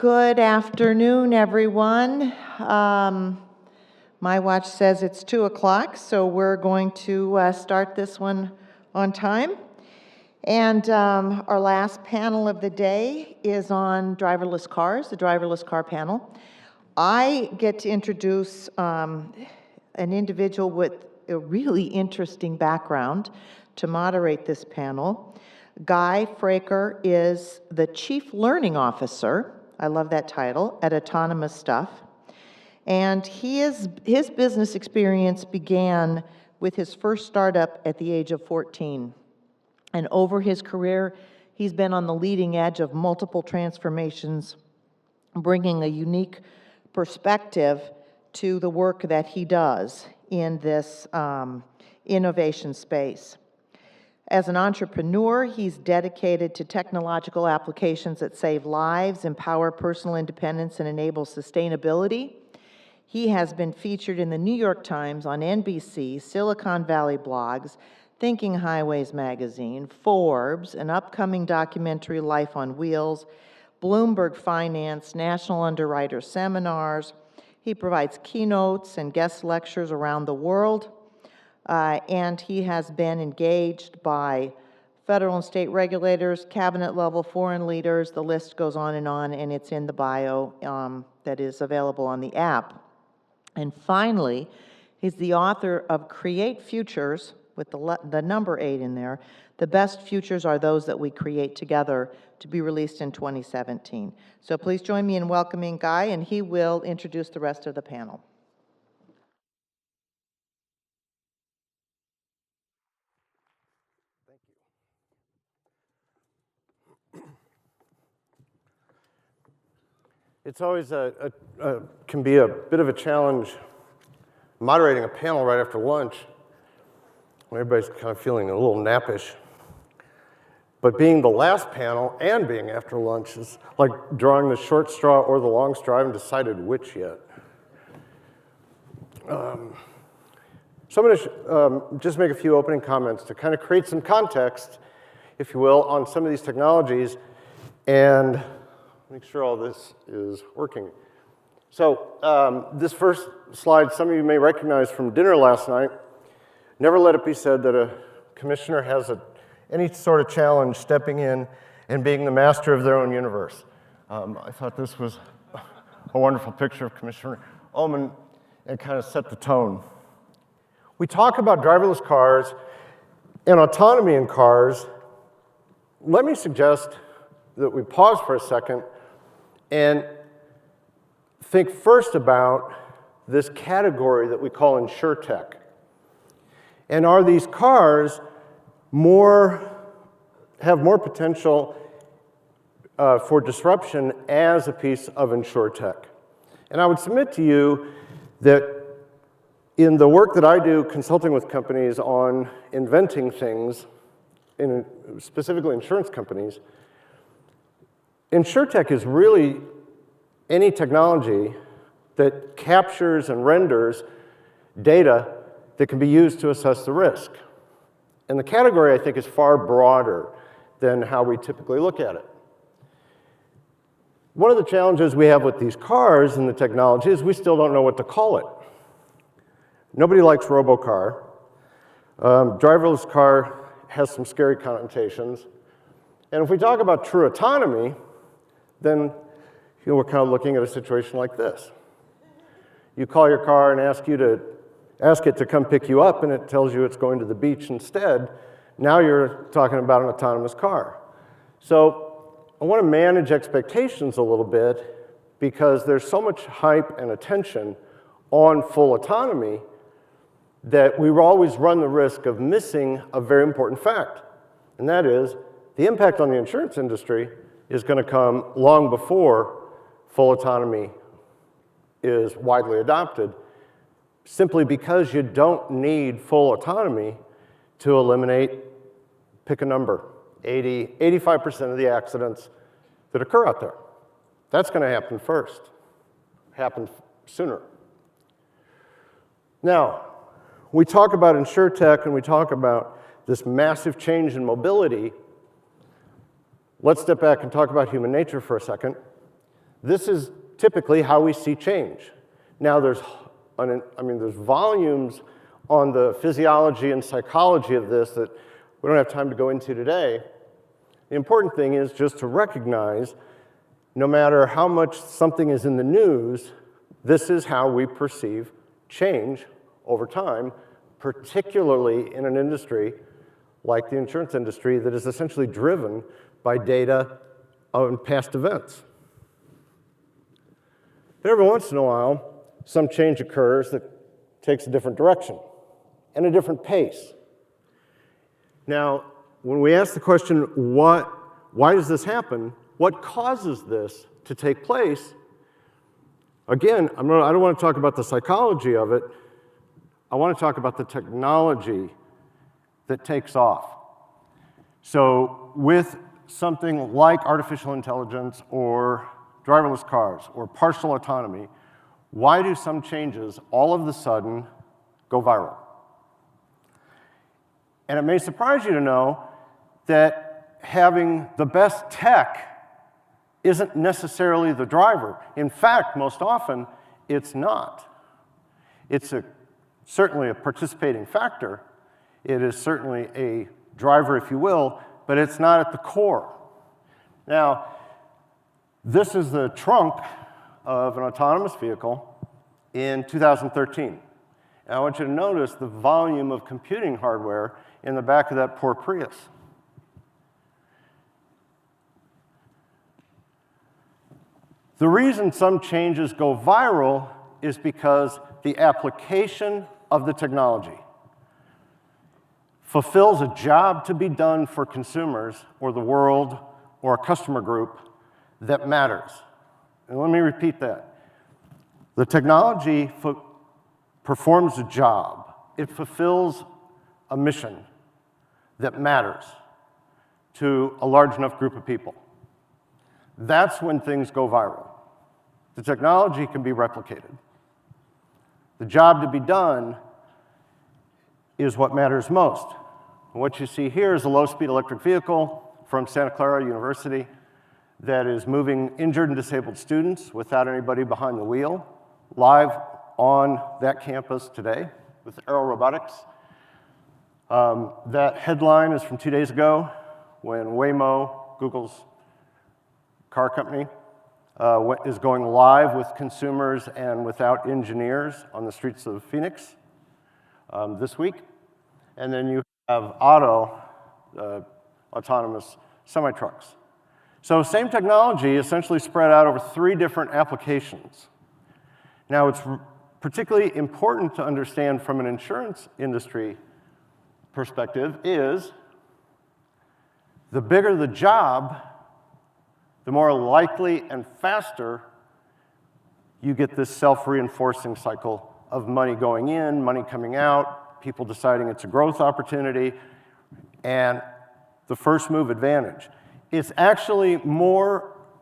Good afternoon, everyone. My watch says it's 2 o'clock, so we're going to start this one on time. And our last panel of the day is on driverless cars, the driverless car panel. I get to introduce an individual with a really interesting background to moderate this panel. Guy Fraker is the Chief Learning Officer, I love that title, at AutonomouStuff. And his business experience began with his first startup at the age of 14. And over his career, he's been on the leading edge of multiple transformations, bringing a unique perspective to the work that he does in this innovation space. As an entrepreneur, he's dedicated to technological applications that save lives, empower personal independence, and enable sustainability. He has been featured in the New York Times, on NBC, Silicon Valley blogs, Thinking Highways magazine, Forbes, an upcoming documentary, Life on Wheels, Bloomberg Finance, National Underwriter Seminars. He provides keynotes and guest lectures around the world. And he has been engaged by federal and state regulators, cabinet-level foreign leaders, the list goes on, and it's in the bio that is available on the app. And finally, he's the author of Create Futures, with the number 8 in there. The best futures are those that we create together, to be released in 2017. So please join me in welcoming Guy, and he will introduce the rest of the panel. It's always can be a bit of a challenge moderating a panel right after lunch when everybody's kind of feeling a little nappish. But being the last panel and being after lunch is like drawing the short straw or the long straw. I haven't decided which yet. So I'm going to just make a few opening comments to kind of create some context, if you will, on some of these technologies and make sure all this is working. So this first slide, some of you may recognize from dinner last night. Never let it be said that a commissioner has any sort of challenge stepping in and being the master of their own universe. I thought this was a wonderful picture of Commissioner Ullman and kind of set the tone. We talk about driverless cars and autonomy in cars. Let me suggest that we pause for a second and think first about this category that we call insurtech. And are these cars have more potential for disruption as a piece of insurtech? And I would submit to you that in the work that I do consulting with companies on inventing things, specifically insurance companies, insurtech is really any technology that captures and renders data that can be used to assess the risk. And the category, I think, is far broader than how we typically look at it. One of the challenges we have with these cars and the technology is we still don't know what to call it. Nobody likes robocar. Driverless car has some scary connotations. And if we talk about true autonomy, then we're kind of looking at a situation like this. You call your car and ask it to come pick you up, and it tells you it's going to the beach instead. Now you're talking about an autonomous car. So I want to manage expectations a little bit because there's so much hype and attention on full autonomy that we always run the risk of missing a very important fact. And that is, the impact on the insurance industry is going to come long before full autonomy is widely adopted, simply because you don't need full autonomy to eliminate, pick a number, 85% of the accidents that occur out there. That's going to happen first, happen sooner. Now, we talk about insurtech and we talk about this massive change in mobility. Let's step back and talk about human nature for a second. This is typically how we see change. Now there's volumes on the physiology and psychology of this that we don't have time to go into today. The important thing is just to recognize, no matter how much something is in the news, this is how we perceive change over time, particularly in an industry like the insurance industry that is essentially driven by data on past events. But every once in a while, some change occurs that takes a different direction and a different pace. Now, when we ask the question, why does this happen? What causes this to take place? Again, I don't want to talk about the psychology of it. I want to talk about the technology that takes off. So with something like artificial intelligence or driverless cars or partial autonomy, why do some changes all of a sudden go viral? And it may surprise you to know that having the best tech isn't necessarily the driver. In fact, most often, it's not. It's certainly a participating factor. It is certainly a driver, if you will, but it's not at the core. Now, this is the trunk of an autonomous vehicle in 2013. And I want you to notice the volume of computing hardware in the back of that poor Prius. The reason some changes go viral is because the application of the technology fulfills a job to be done for consumers or the world or a customer group that matters. And let me repeat that. The technology performs a job. It fulfills a mission that matters to a large enough group of people. That's when things go viral. The technology can be replicated. The job to be done is what matters most. And what you see here is a low-speed electric vehicle from Santa Clara University that is moving injured and disabled students without anybody behind the wheel, live on that campus today with Aero Robotics. That headline is from 2 days ago when Waymo, Google's car company, is going live with consumers and without engineers on the streets of Phoenix this week. And then you have autonomous semi-trucks. So same technology essentially spread out over 3 different applications. Now, it's particularly important to understand from an insurance industry perspective is the bigger the job, the more likely and faster you get this self-reinforcing cycle of money going in, money coming out, people deciding it's a growth opportunity, and the first move advantage. It's actually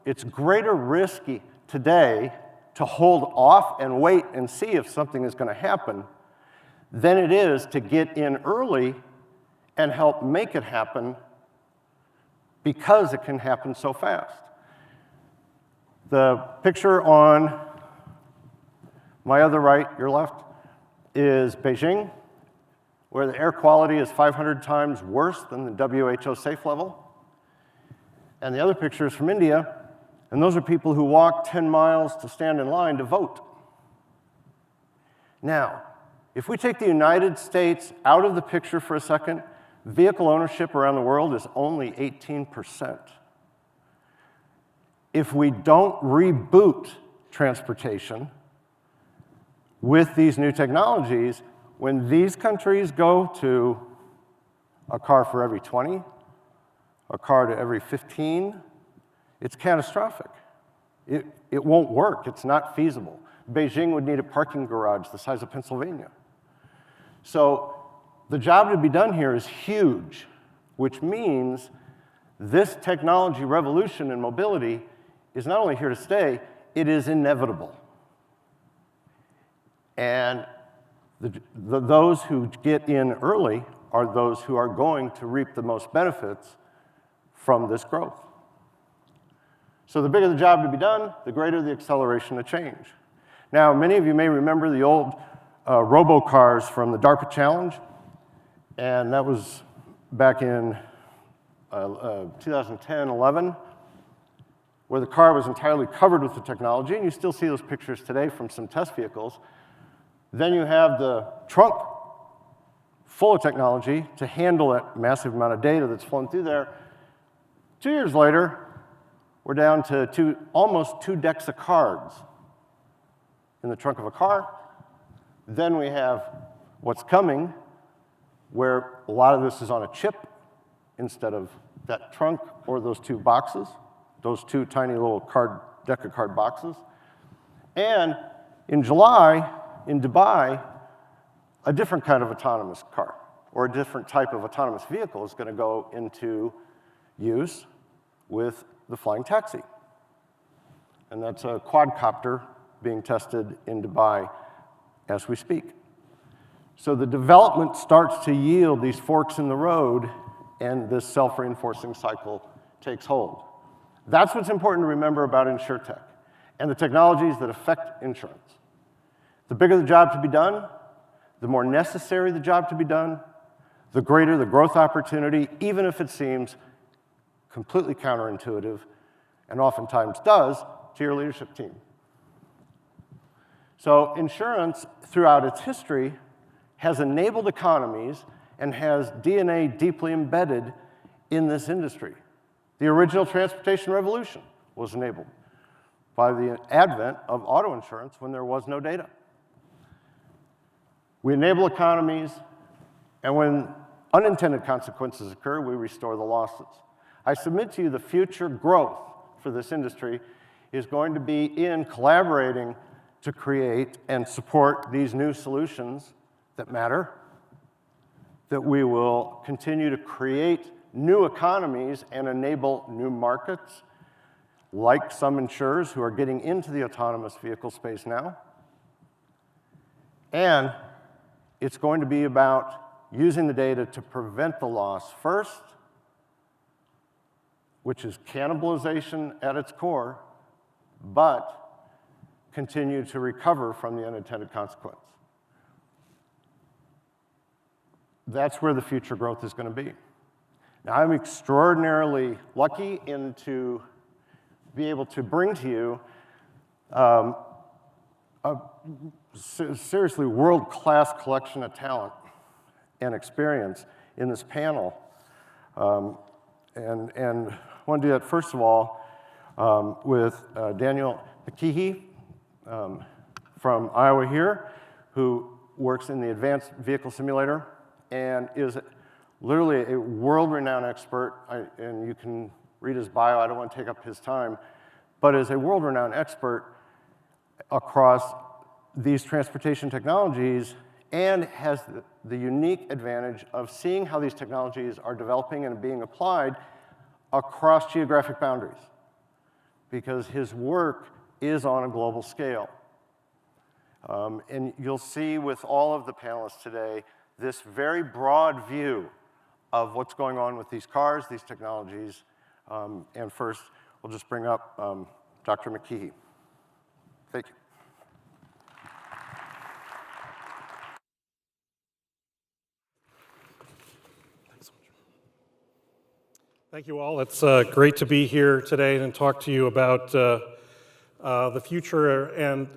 it's greater risky today to hold off and wait and see if something is going to happen than it is to get in early and help make it happen because it can happen so fast. The picture on my other right, your left, is Beijing, where the air quality is 500 times worse than the WHO safe level. And the other picture is from India, and those are people who walk 10 miles to stand in line to vote. Now, if we take the United States out of the picture for a second, vehicle ownership around the world is only 18%. If we don't reboot transportation with these new technologies, when these countries go to a car for every 20, a car to every 15, it's catastrophic. It won't work. It's not feasible. Beijing would need a parking garage the size of Pennsylvania. So the job to be done here is huge, which means this technology revolution in mobility is not only here to stay, it is inevitable. And those who get in early are those who are going to reap the most benefits from this growth. So the bigger the job to be done, the greater the acceleration of change. Now, many of you may remember the old robocars from the DARPA Challenge, and that was back in 2010, 11, where the car was entirely covered with the technology, and you still see those pictures today from some test vehicles. Then you have the trunk full of technology to handle that massive amount of data that's flown through there. 2 years later, we're down to almost 2 decks of cards in the trunk of a car. Then we have what's coming, where a lot of this is on a chip instead of that trunk or those 2 boxes, those 2 tiny little deck of card boxes. And in July, in Dubai, a different kind of autonomous car or a different type of autonomous vehicle is going to go into use with the flying taxi. And that's a quadcopter being tested in Dubai as we speak. So the development starts to yield these forks in the road, and this self-reinforcing cycle takes hold. That's what's important to remember about InsurTech and the technologies that affect insurance. The bigger the job to be done, the more necessary the job to be done, the greater the growth opportunity, even if it seems completely counterintuitive, and oftentimes does, to your leadership team. So insurance, throughout its history, has enabled economies and has DNA deeply embedded in this industry. The original transportation revolution was enabled by the advent of auto insurance when there was no data. We enable economies, and when unintended consequences occur, we restore the losses. I submit to you the future growth for this industry is going to be in collaborating to create and support these new solutions that matter, that we will continue to create new economies and enable new markets, like some insurers who are getting into the autonomous vehicle space now. And it's going to be about using the data to prevent the loss first, which is cannibalization at its core, but continue to recover from the unintended consequence. That's where the future growth is going to be. Now, I'm extraordinarily lucky to be able to bring to you a seriously world-class collection of talent and experience in this panel. And I want to do that, first of all, with Daniel McGehee from Iowa here, who works in the Advanced Vehicle Simulator and is literally a world-renowned expert. And you can read his bio. I don't want to take up his time. But is a world-renowned expert across these transportation technologies and has the unique advantage of seeing how these technologies are developing and being applied across geographic boundaries, because his work is on a global scale. And you'll see with all of the panelists today this very broad view of what's going on with these cars, these technologies. And first, we'll just bring up Dr. McGehee. Thank you. Thank you all. It's great to be here today and talk to you about the future. And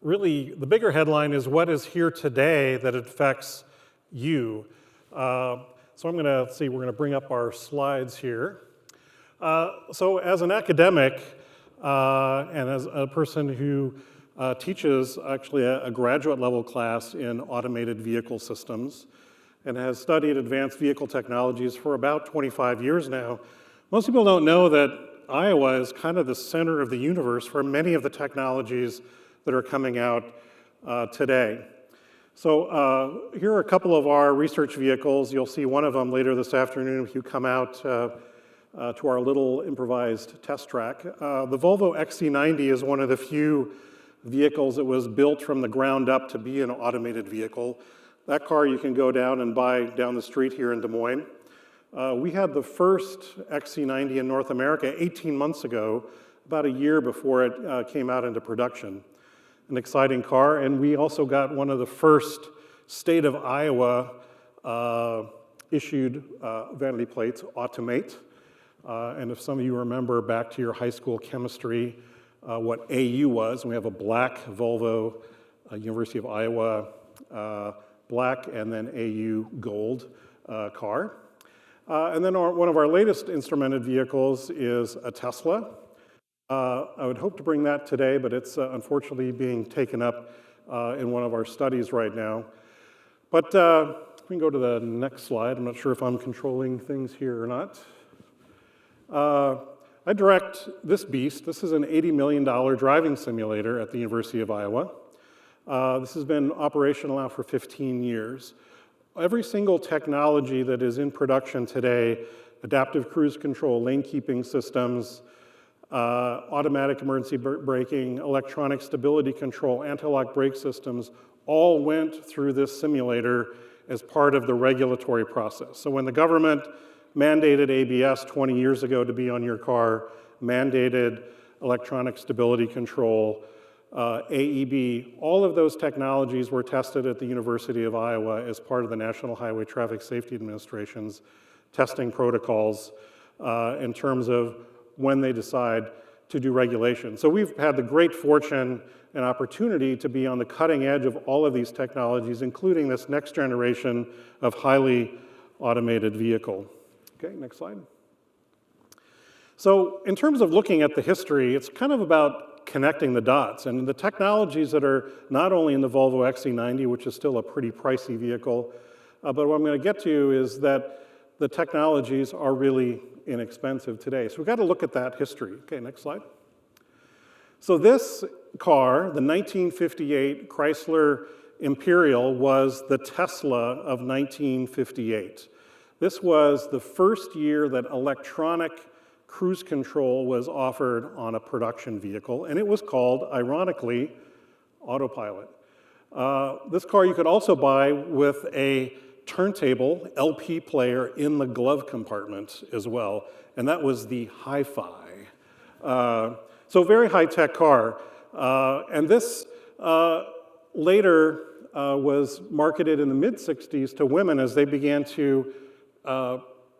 really, the bigger headline is what is here today that affects you. So I'm going to see, we're going to bring up our slides here. So as an academic and as a person who teaches actually a graduate level class in automated vehicle systems, and has studied advanced vehicle technologies for about 25 years now. Most people don't know that Iowa is kind of the center of the universe for many of the technologies that are coming out today. So here are a couple of our research vehicles. You'll see one of them later this afternoon if you come out to our little improvised test track. The Volvo XC90 is one of the few vehicles that was built from the ground up to be an automated vehicle. That car you can go down and buy down the street here in Des Moines. We had the first XC90 in North America 18 months ago, about a year before it came out into production. An exciting car, and we also got one of the first state of Iowa issued vanity plates, Automate. And if some of you remember back to your high school chemistry, what AU was, and we have a black Volvo, University of Iowa black, and then AU gold car. And then one of our latest instrumented vehicles is a Tesla. I would hope to bring that today, but it's unfortunately being taken up in one of our studies right now. But we can go to the next slide. I'm not sure if I'm controlling things here or not. I direct this beast. This is an $80 million driving simulator at the University of Iowa. This has been operational now for 15 years. Every single technology that is in production today, adaptive cruise control, lane keeping systems, automatic emergency braking, electronic stability control, anti-lock brake systems, all went through this simulator as part of the regulatory process. So when the government mandated ABS 20 years ago to be on your car, mandated electronic stability control, AEB, all of those technologies were tested at the University of Iowa as part of the National Highway Traffic Safety Administration's testing protocols in terms of when they decide to do regulation. So we've had the great fortune and opportunity to be on the cutting edge of all of these technologies, including this next generation of highly automated vehicle. Okay, next slide. So in terms of looking at the history, it's kind of about connecting the dots. And the technologies that are not only in the Volvo XC90, which is still a pretty pricey vehicle, but what I'm going to get to is that the technologies are really inexpensive today. So we've got to look at that history. Okay, next slide. So this car, the 1958 Chrysler Imperial, was the Tesla of 1958. This was the first year that electronic cruise control was offered on a production vehicle, and it was called, ironically, Autopilot. This car you could also buy with a turntable LP player in the glove compartment as well, and that was the Hi-Fi. So very high-tech car. And this later was marketed in the mid-60s to women as they began to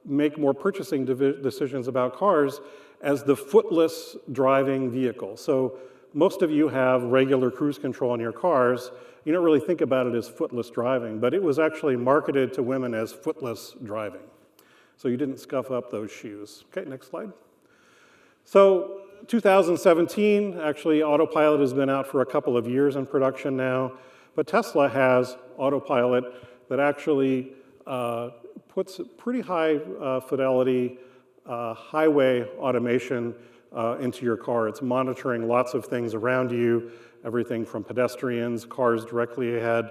make more purchasing decisions about cars as the footless driving vehicle. So most of you have regular cruise control in your cars. You don't really think about it as footless driving, but it was actually marketed to women as footless driving. So you didn't scuff up those shoes. Okay, next slide. So 2017, actually Autopilot has been out for a couple of years in production now, but Tesla has Autopilot that actually puts pretty high fidelity highway automation into your car. It's monitoring lots of things around you, everything from pedestrians, cars directly ahead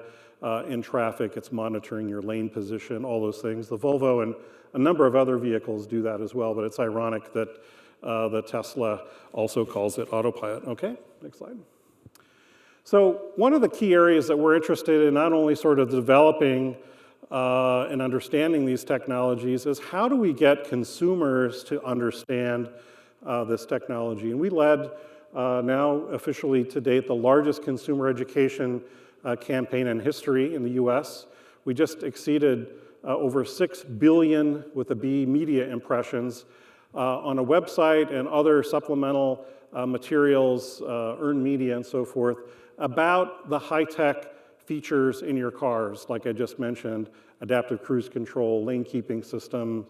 in traffic. It's monitoring your lane position, all those things. The Volvo and a number of other vehicles do that as well, but it's ironic that the Tesla also calls it Autopilot. Okay, next slide. So one of the key areas that we're interested in, not only sort of developing and understanding these technologies, is how do we get consumers to understand this technology? And we led, now officially to date, the largest consumer education campaign in history in the US. We just exceeded over 6 billion, with a B, media impressions on a website and other supplemental materials, earned media and so forth, about the high-tech features in your cars, like I just mentioned, adaptive cruise control, lane keeping system,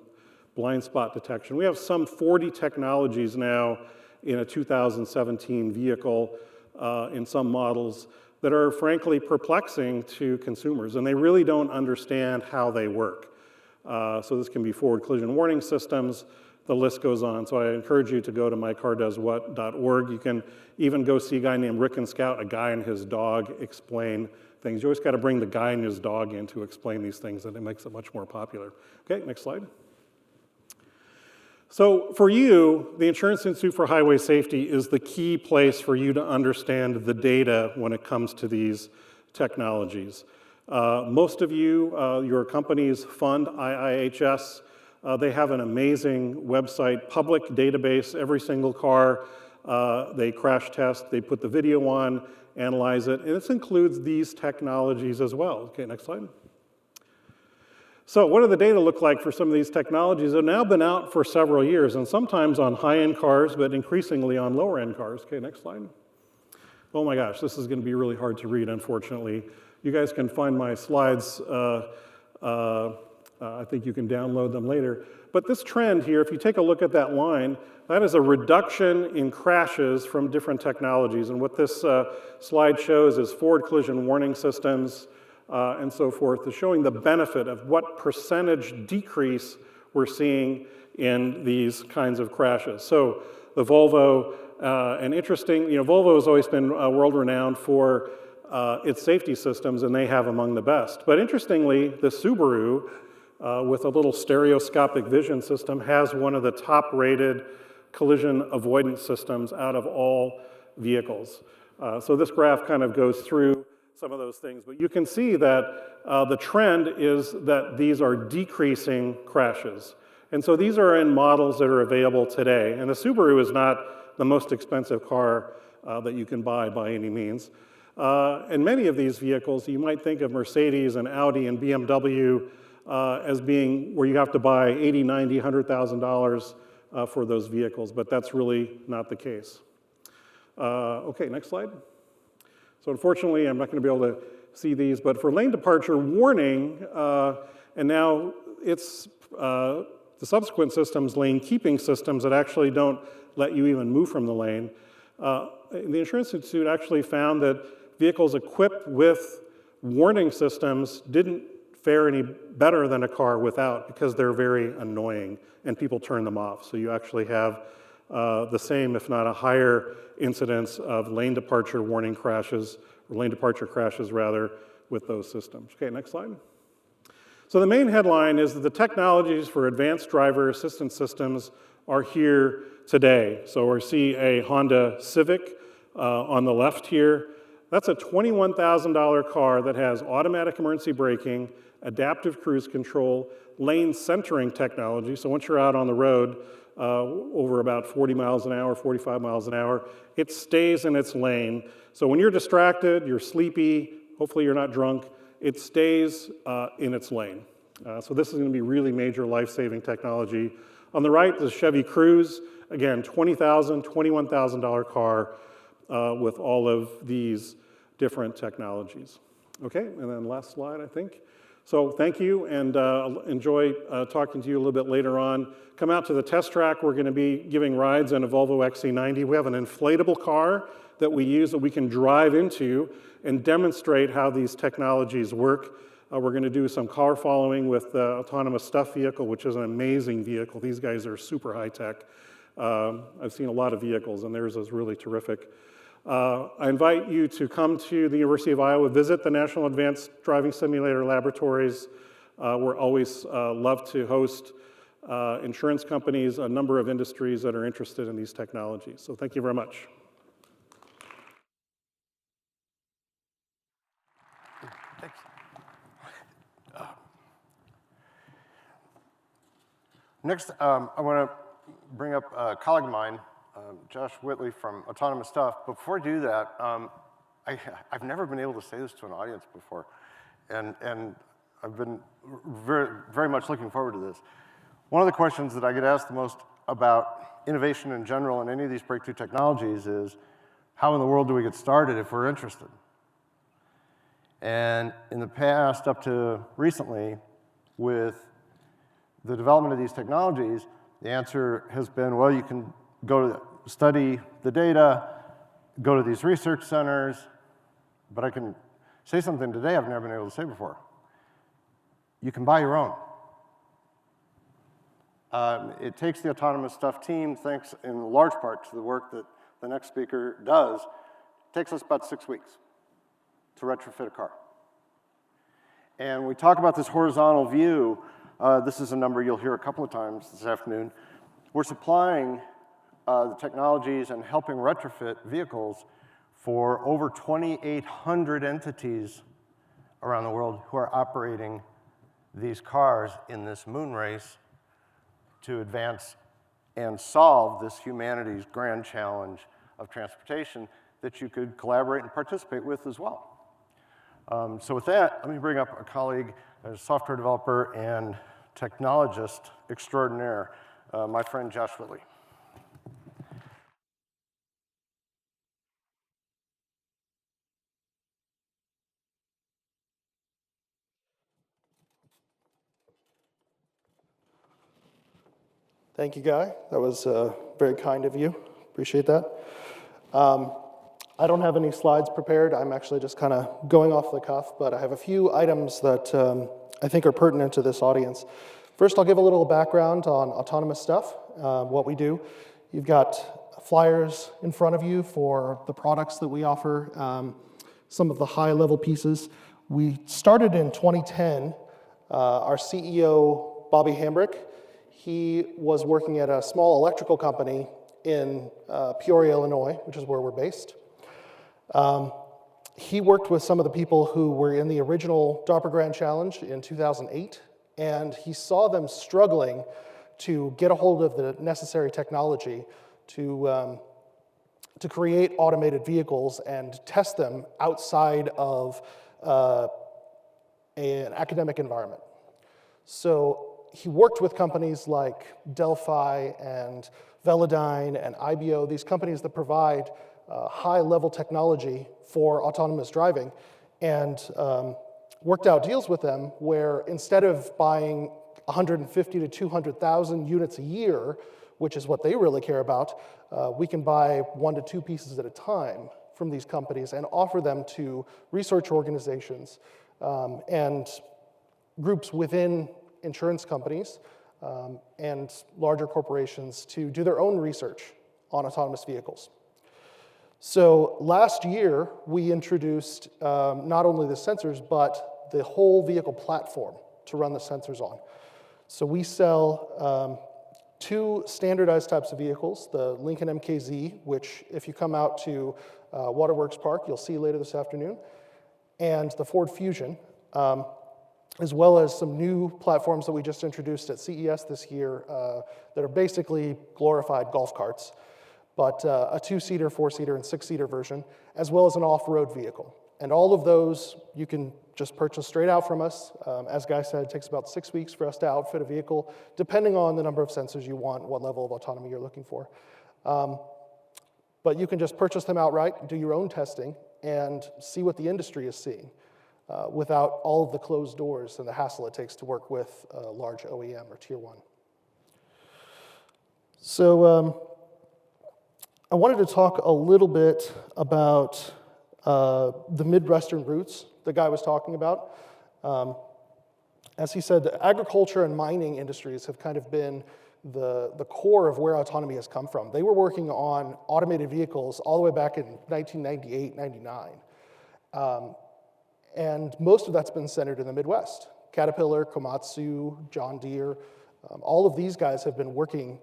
blind spot detection. We have some 40 technologies now in a 2017 vehicle in some models that are frankly perplexing to consumers, and they really don't understand how they work. So this can be forward collision warning systems, the list goes on. So I encourage you to go to mycardoeswhat.org. You can even go see a guy named Rick and Scout, a guy and his dog, explain things. You always got to bring the guy and his dog in to explain these things, and it makes it much more popular. Okay, next slide. So for you, the Insurance Institute for Highway Safety is the key place for you to understand the data when it comes to these technologies. Most of you, your companies fund IIHS They have an amazing website, public database, every single car. They crash test, they put the video on, analyze it, and this includes these technologies as well. Okay, next slide. So what do the data look like for some of these technologies? They've now been out for several years, and sometimes on high-end cars, but increasingly on lower-end cars. Okay, next slide. Oh my gosh, this is going to be really hard to read, unfortunately. You guys can find my slides. I think you can download them later. But this trend here, if you take a look at that line, that is a reduction in crashes from different technologies. And what this slide shows is forward collision warning systems and so forth, is showing the benefit of what percentage decrease we're seeing in these kinds of crashes. So the Volvo, and interesting, Volvo has always been world-renowned for its safety systems, and they have among the best. But interestingly, the Subaru, with a little stereoscopic vision system, has one of the top-rated collision avoidance systems out of all vehicles. So this graph kind of goes through some of those things, but you can see that the trend is that these are decreasing crashes. And so these are in models that are available today. And the Subaru is not the most expensive car that you can buy by any means. And many of these vehicles, you might think of Mercedes and Audi and BMW as being where you have to buy $80, $90, $100,000 for those vehicles, but that's really not the case. Okay, next slide. So unfortunately, I'm not going to be able to see these, but for lane departure warning, and now it's the subsequent systems, lane keeping systems that actually don't let you even move from the lane. The Insurance Institute actually found that vehicles equipped with warning systems didn't fare any better than a car without, because they're very annoying and people turn them off. So you actually have the same, if not a higher incidence of lane departure warning crashes, or lane departure crashes rather, with those systems. Okay, next slide. So the main headline is that the technologies for advanced driver assistance systems are here today. So we see a Honda Civic on the left here. That's a $21,000 car that has automatic emergency braking, adaptive cruise control, lane centering technology. So once you're out on the road over about 40 miles an hour, 45 miles an hour, it stays in its lane. So when you're distracted, you're sleepy, hopefully you're not drunk, it stays in its lane. So this is going to be really major life-saving technology. On the right, the Chevy Cruze, again, $20,000, $21,000 car with all of these different technologies. Okay, and then last slide, I think. So thank you, and enjoy talking to you a little bit later on. Come out to the test track. We're going to be giving rides in a Volvo XC90. We have an inflatable car that we use that we can drive into and demonstrate how these technologies work. We're going to do some car following with the AutonomouStuff vehicle, which is an amazing vehicle. These guys are super high-tech. I've seen a lot of vehicles, and theirs is really terrific. I invite you to come to the University of Iowa, visit the National Advanced Driving Simulator Laboratories. We're always love to host insurance companies, a number of industries that are interested in these technologies. So thank you very much. Thanks. Next, I want to bring up a colleague of mine, Josh Whitley from AutonomouStuff. But before I do that, I've never been able to say this to an audience before, and I've been very much looking forward to this. One of the questions that I get asked the most about innovation in general and any of these breakthrough technologies is, how in the world do we get started if we're interested? And in the past, up to recently, with the development of these technologies, the answer has been, well, you can go to study the data, go to these research centers, but I can say something today I've never been able to say before. You can buy your own. It takes the AutonomouStuff team, thanks in large part to the work that the next speaker does, it takes us about 6 weeks to retrofit a car. And we talk about this horizontal view. This is a number you'll hear a couple of times this afternoon. We're supplying the technologies and helping retrofit vehicles for over 2,800 entities around the world who are operating these cars in this moon race to advance and solve this humanity's grand challenge of transportation that you could collaborate and participate with as well. So with that, let me bring up a colleague, a software developer and technologist extraordinaire, my friend Josh Whitley. Thank you, Guy. That was very kind of you. Appreciate that. I don't have any slides prepared. I'm actually just kind of going off the cuff, but I have a few items that I think are pertinent to this audience. First, I'll give a little background on AutonomouStuff, what we do. You've got flyers in front of you for the products that we offer, some of the high-level pieces. We started in 2010. Our CEO, Bobby Hambrick, he was working at a small electrical company in Peoria, Illinois, which is where we're based. He worked with some of the people who were in the original DARPA Grand Challenge in 2008, and he saw them struggling to get a hold of the necessary technology to create automated vehicles and test them outside of an academic environment. So he worked with companies like Delphi and Velodyne and IBO, these companies that provide high-level technology for autonomous driving, and worked out deals with them where instead of buying 150 to 200,000 units a year, which is what they really care about, we can buy 1 to 2 pieces at a time from these companies and offer them to research organizations and groups within insurance companies and larger corporations to do their own research on autonomous vehicles. So last year, we introduced not only the sensors, but the whole vehicle platform to run the sensors on. So we sell 2 standardized types of vehicles, the Lincoln MKZ, which if you come out to Waterworks Park, you'll see later this afternoon, and the Ford Fusion, as well as some new platforms that we just introduced at CES this year that are basically glorified golf carts, but a 2-seater, 4-seater, and 6-seater version, as well as an off-road vehicle. And all of those you can just purchase straight out from us. As Guy said, it takes about 6 weeks for us to outfit a vehicle, depending on the number of sensors you want, what level of autonomy you're looking for. But you can just purchase them outright, do your own testing, and see what the industry is seeing without all of the closed doors and the hassle it takes to work with a large OEM or Tier 1. So I wanted to talk a little bit about the Midwestern roots the guy was talking about. As he said, the agriculture and mining industries have kind of been the core of where autonomy has come from. They were working on automated vehicles all the way back in 1998, 99. And most of that's been centered in the Midwest. Caterpillar, Komatsu, John Deere, all of these guys have been working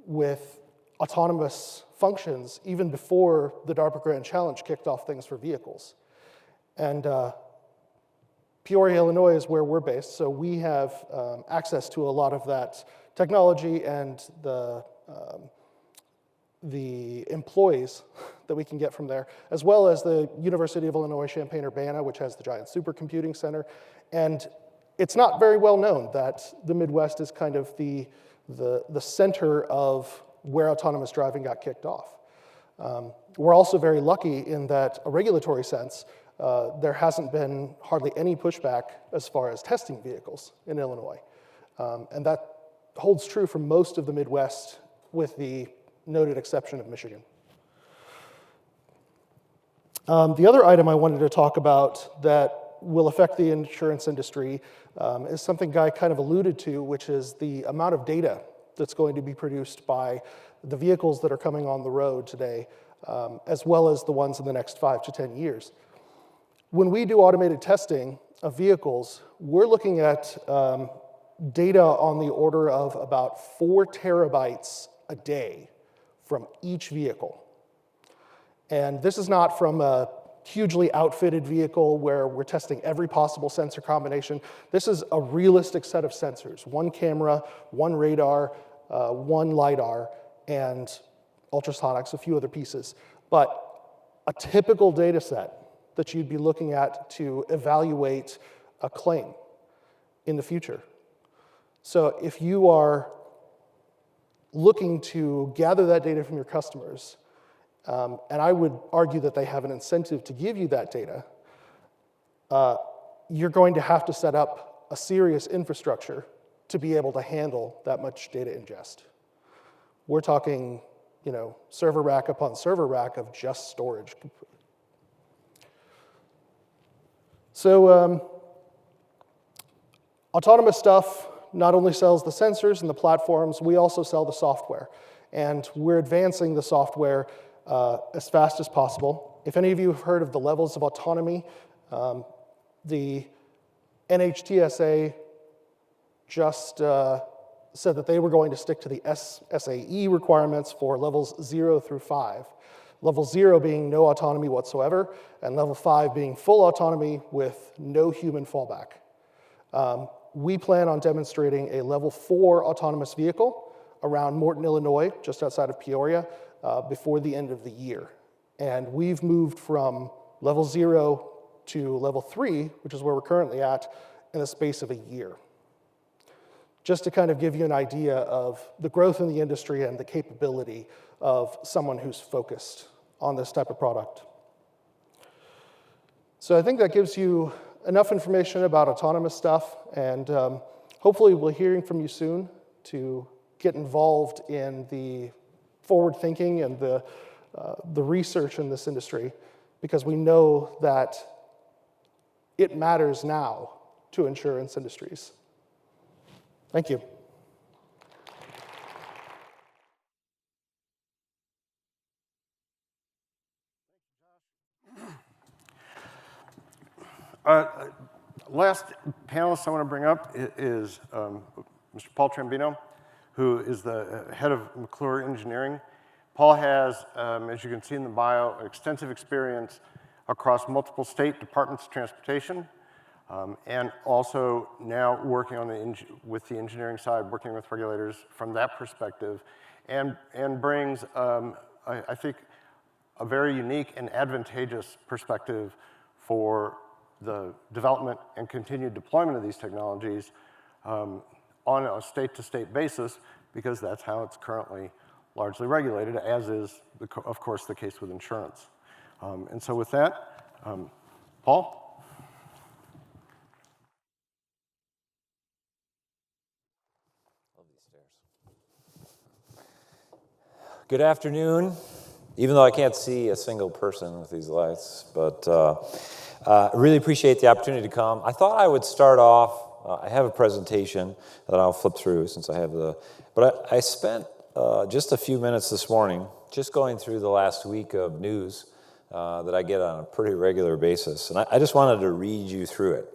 with autonomous functions even before the DARPA Grand Challenge kicked off things for vehicles. And Peoria, Illinois is where we're based, so we have access to a lot of that technology and the employees that we can get from there, as well as the University of Illinois Champaign-Urbana, which has the giant supercomputing center. And it's not very well known that the Midwest is kind of the center of where autonomous driving got kicked off. We're also very lucky in that, a regulatory sense, there hasn't been hardly any pushback as far as testing vehicles in Illinois. And that holds true for most of the Midwest, with the noted exception of Michigan. The other item I wanted to talk about that will affect the insurance industry is something Guy kind of alluded to, which is the amount of data that's going to be produced by the vehicles that are coming on the road today, as well as the ones in the next 5 to 10 years. When we do automated testing of vehicles, we're looking at data on the order of about 4 terabytes a day from each vehicle. And this is not from a hugely outfitted vehicle where we're testing every possible sensor combination. This is a realistic set of sensors, 1 camera, 1 radar, one LiDAR, and ultrasonics, a few other pieces. But a typical data set that you'd be looking at to evaluate a claim in the future. So if you are looking to gather that data from your customers, and I would argue that they have an incentive to give you that data, you're going to have to set up a serious infrastructure to be able to handle that much data ingest. We're talking, server rack upon server rack of just storage. So AutonomouStuff not only sells the sensors and the platforms, we also sell the software. And we're advancing the software as fast as possible. If any of you have heard of the levels of autonomy, the NHTSA just said that they were going to stick to the SAE requirements for levels 0 through 5. Level 0 being no autonomy whatsoever, and level 5 being full autonomy with no human fallback. We plan on demonstrating a level 4 autonomous vehicle around Morton, Illinois, just outside of Peoria, before the end of the year. And we've moved from level 0 to level 3, which is where we're currently at, in the space of a year. Just to kind of give you an idea of the growth in the industry and the capability of someone who's focused on this type of product. So I think that gives you enough information about AutonomouStuff, and hopefully we'll be hearing from you soon to get involved in the forward thinking and the research in this industry, because we know that it matters now to insurance industries. Thank you. Last panelist I want to bring up is Mr. Paul Trombino, who is the head of McClure Engineering. Paul has, as you can see in the bio, extensive experience across multiple state departments of transportation, and also now working on with the engineering side, working with regulators from that perspective, and brings, I think, a very unique and advantageous perspective for the development and continued deployment of these technologies on a state-to-state basis, because that's how it's currently largely regulated, as is, of course, the case with insurance. And so with that, Paul? Good afternoon, even though I can't see a single person with these lights, but I really appreciate the opportunity to come. I thought I would start off, I have a presentation that I'll flip through since I have but I spent just a few minutes this morning just going through the last week of news that I get on a pretty regular basis, and I just wanted to read you through it.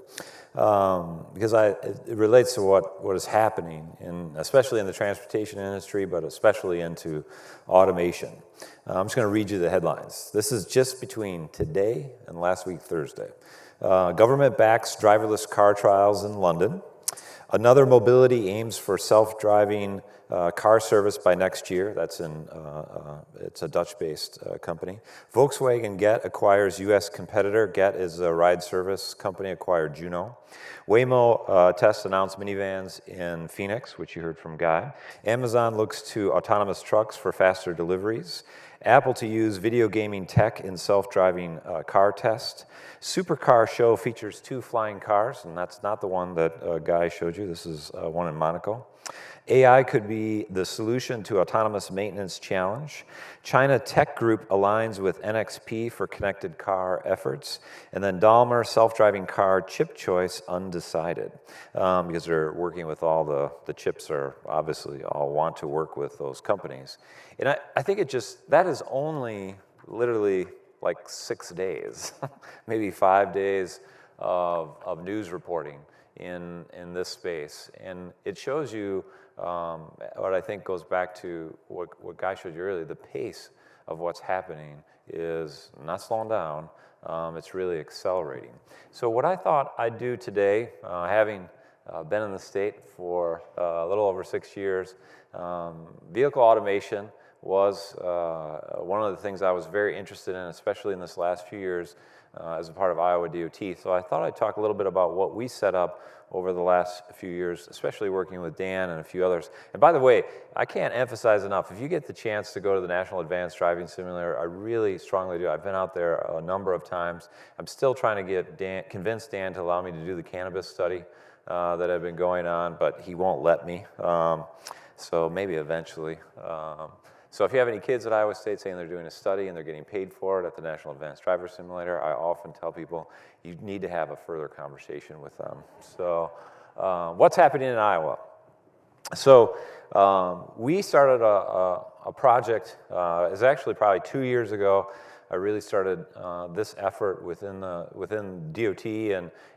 Because it relates to what is happening, especially in the transportation industry, but especially into automation. I'm just going to read you the headlines. This is just between today and last week, Thursday. Government backs driverless car trials in London. Another mobility aims for self-driving car service by next year. That's it's a Dutch-based company. Volkswagen Get acquires U.S. competitor. Get is a ride service company, acquired Juno. Waymo tests announced minivans in Phoenix, which you heard from Guy. Amazon looks to autonomous trucks for faster deliveries. Apple to use video gaming tech in self-driving car test. Supercar show features 2 flying cars, and that's not the one that Guy showed you. This is one in Monaco. AI could be the solution to autonomous maintenance challenge. China Tech Group aligns with NXP for connected car efforts. And then Daimler self-driving car chip choice undecided, because they're working with all the chips are obviously all want to work with those companies. And I think that is only literally like 6 days, maybe 5 days of news reporting in this space. And it shows you what I think goes back to what Guy showed you earlier. The pace of what's happening is not slowing down. It's really accelerating. So what I thought I'd do today, having been in the state for a little over 6 years. Vehicle automation was one of the things I was very interested in, especially in this last few years as a part of Iowa DOT. So I thought I'd talk a little bit about what we set up over the last few years, especially working with Dan and a few others. And by the way, I can't emphasize enough, if you get the chance to go to the National Advanced Driving Simulator, I really strongly do. I've been out there a number of times. I'm still trying to convince Dan to allow me to do the cannabis study that I've been going on, but he won't let me. So maybe eventually. So if you have any kids at Iowa State saying they're doing a study and they're getting paid for it at the National Advanced Driver Simulator, I often tell people you need to have a further conversation with them. So what's happening in Iowa? So we started a project, it was actually probably 2 years ago. I really started this effort within DOT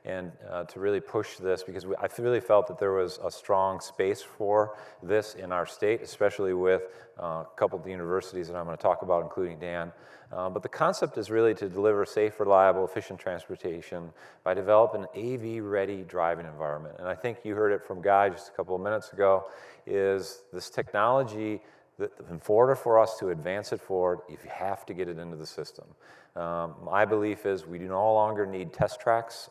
and to really push this, because I really felt that there was a strong space for this in our state, especially with a couple of the universities that I'm going to talk about, including Dan. But the concept is really to deliver safe, reliable, efficient transportation by developing an AV-ready driving environment. And I think you heard it from Guy just a couple of minutes ago, is this technology that in order for us to advance it forward, you have to get it into the system. My belief is we no longer need test tracks.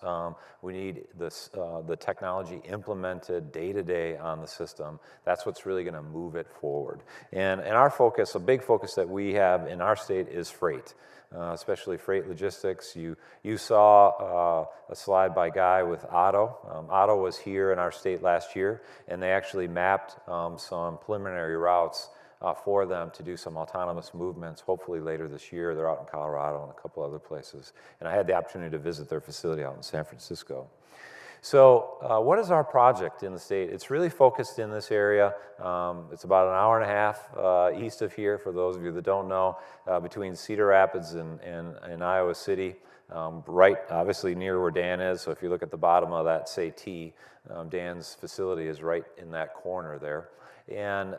We need the technology implemented day to day on the system. That's what's really going to move it forward. And our focus, a big focus that we have in our state, is freight. Especially freight logistics. You saw a slide by Guy with Otto. Otto was here in our state last year, and they actually mapped some preliminary routes for them to do some autonomous movements, hopefully later this year. They're out in Colorado and a couple other places. And I had the opportunity to visit their facility out in San Francisco. So what is our project in the state? It's really focused in this area. It's about an hour and a half east of here, for those of you that don't know, between Cedar Rapids and Iowa City, right obviously near where Dan is. So if you look at the bottom of that, say T, Dan's facility is right in that corner there. And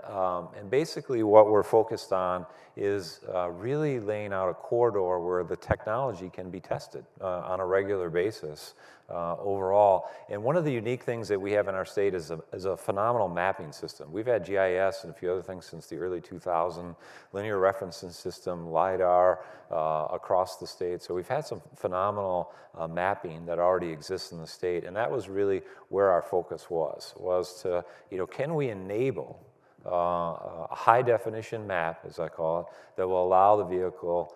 basically what we're focused on is really laying out a corridor where the technology can be tested on a regular basis overall. And one of the unique things that we have in our state is a phenomenal mapping system. We've had GIS and a few other things since the early 2000s, linear referencing system, LiDAR across the state. So we've had some phenomenal mapping that already exists in the state. And that was really where our focus was to, can we enable a high-definition map, as I call it, that will allow the vehicle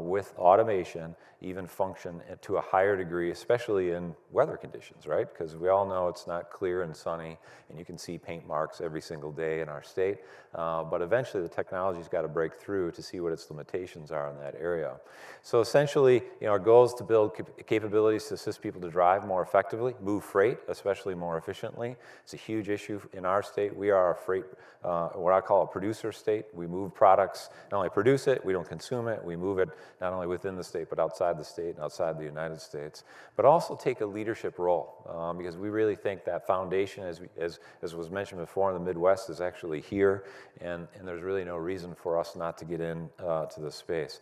with automation even function to a higher degree, especially in weather conditions, right? Because we all know it's not clear and sunny, and you can see paint marks every single day in our state. But eventually the technology's got to break through to see what its limitations are in that area. So essentially, our goal is to build capabilities to assist people to drive more effectively, move freight, especially more efficiently. It's a huge issue in our state. We are a freight, what I call a producer state. We move products, not only produce it, we don't consume it, we move it not only within the state, but outside the state and outside the United States, but also take a leadership role, because we really think that foundation, as was mentioned before, in the Midwest is actually here, and there's really no reason for us not to get in to this space.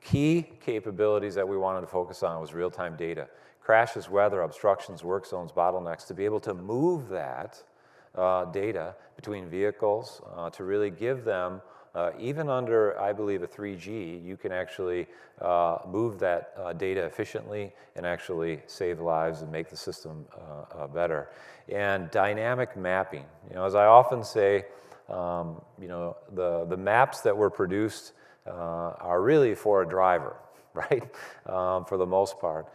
Key capabilities that we wanted to focus on was real-time data. Crashes, weather, obstructions, work zones, bottlenecks, to be able to move that data between vehicles to really give them, even under, I believe, a 3G, you can actually move that data efficiently and actually save lives and make the system better. And dynamic mapping. As I often say, the maps that were produced are really for a driver, right? For the most part.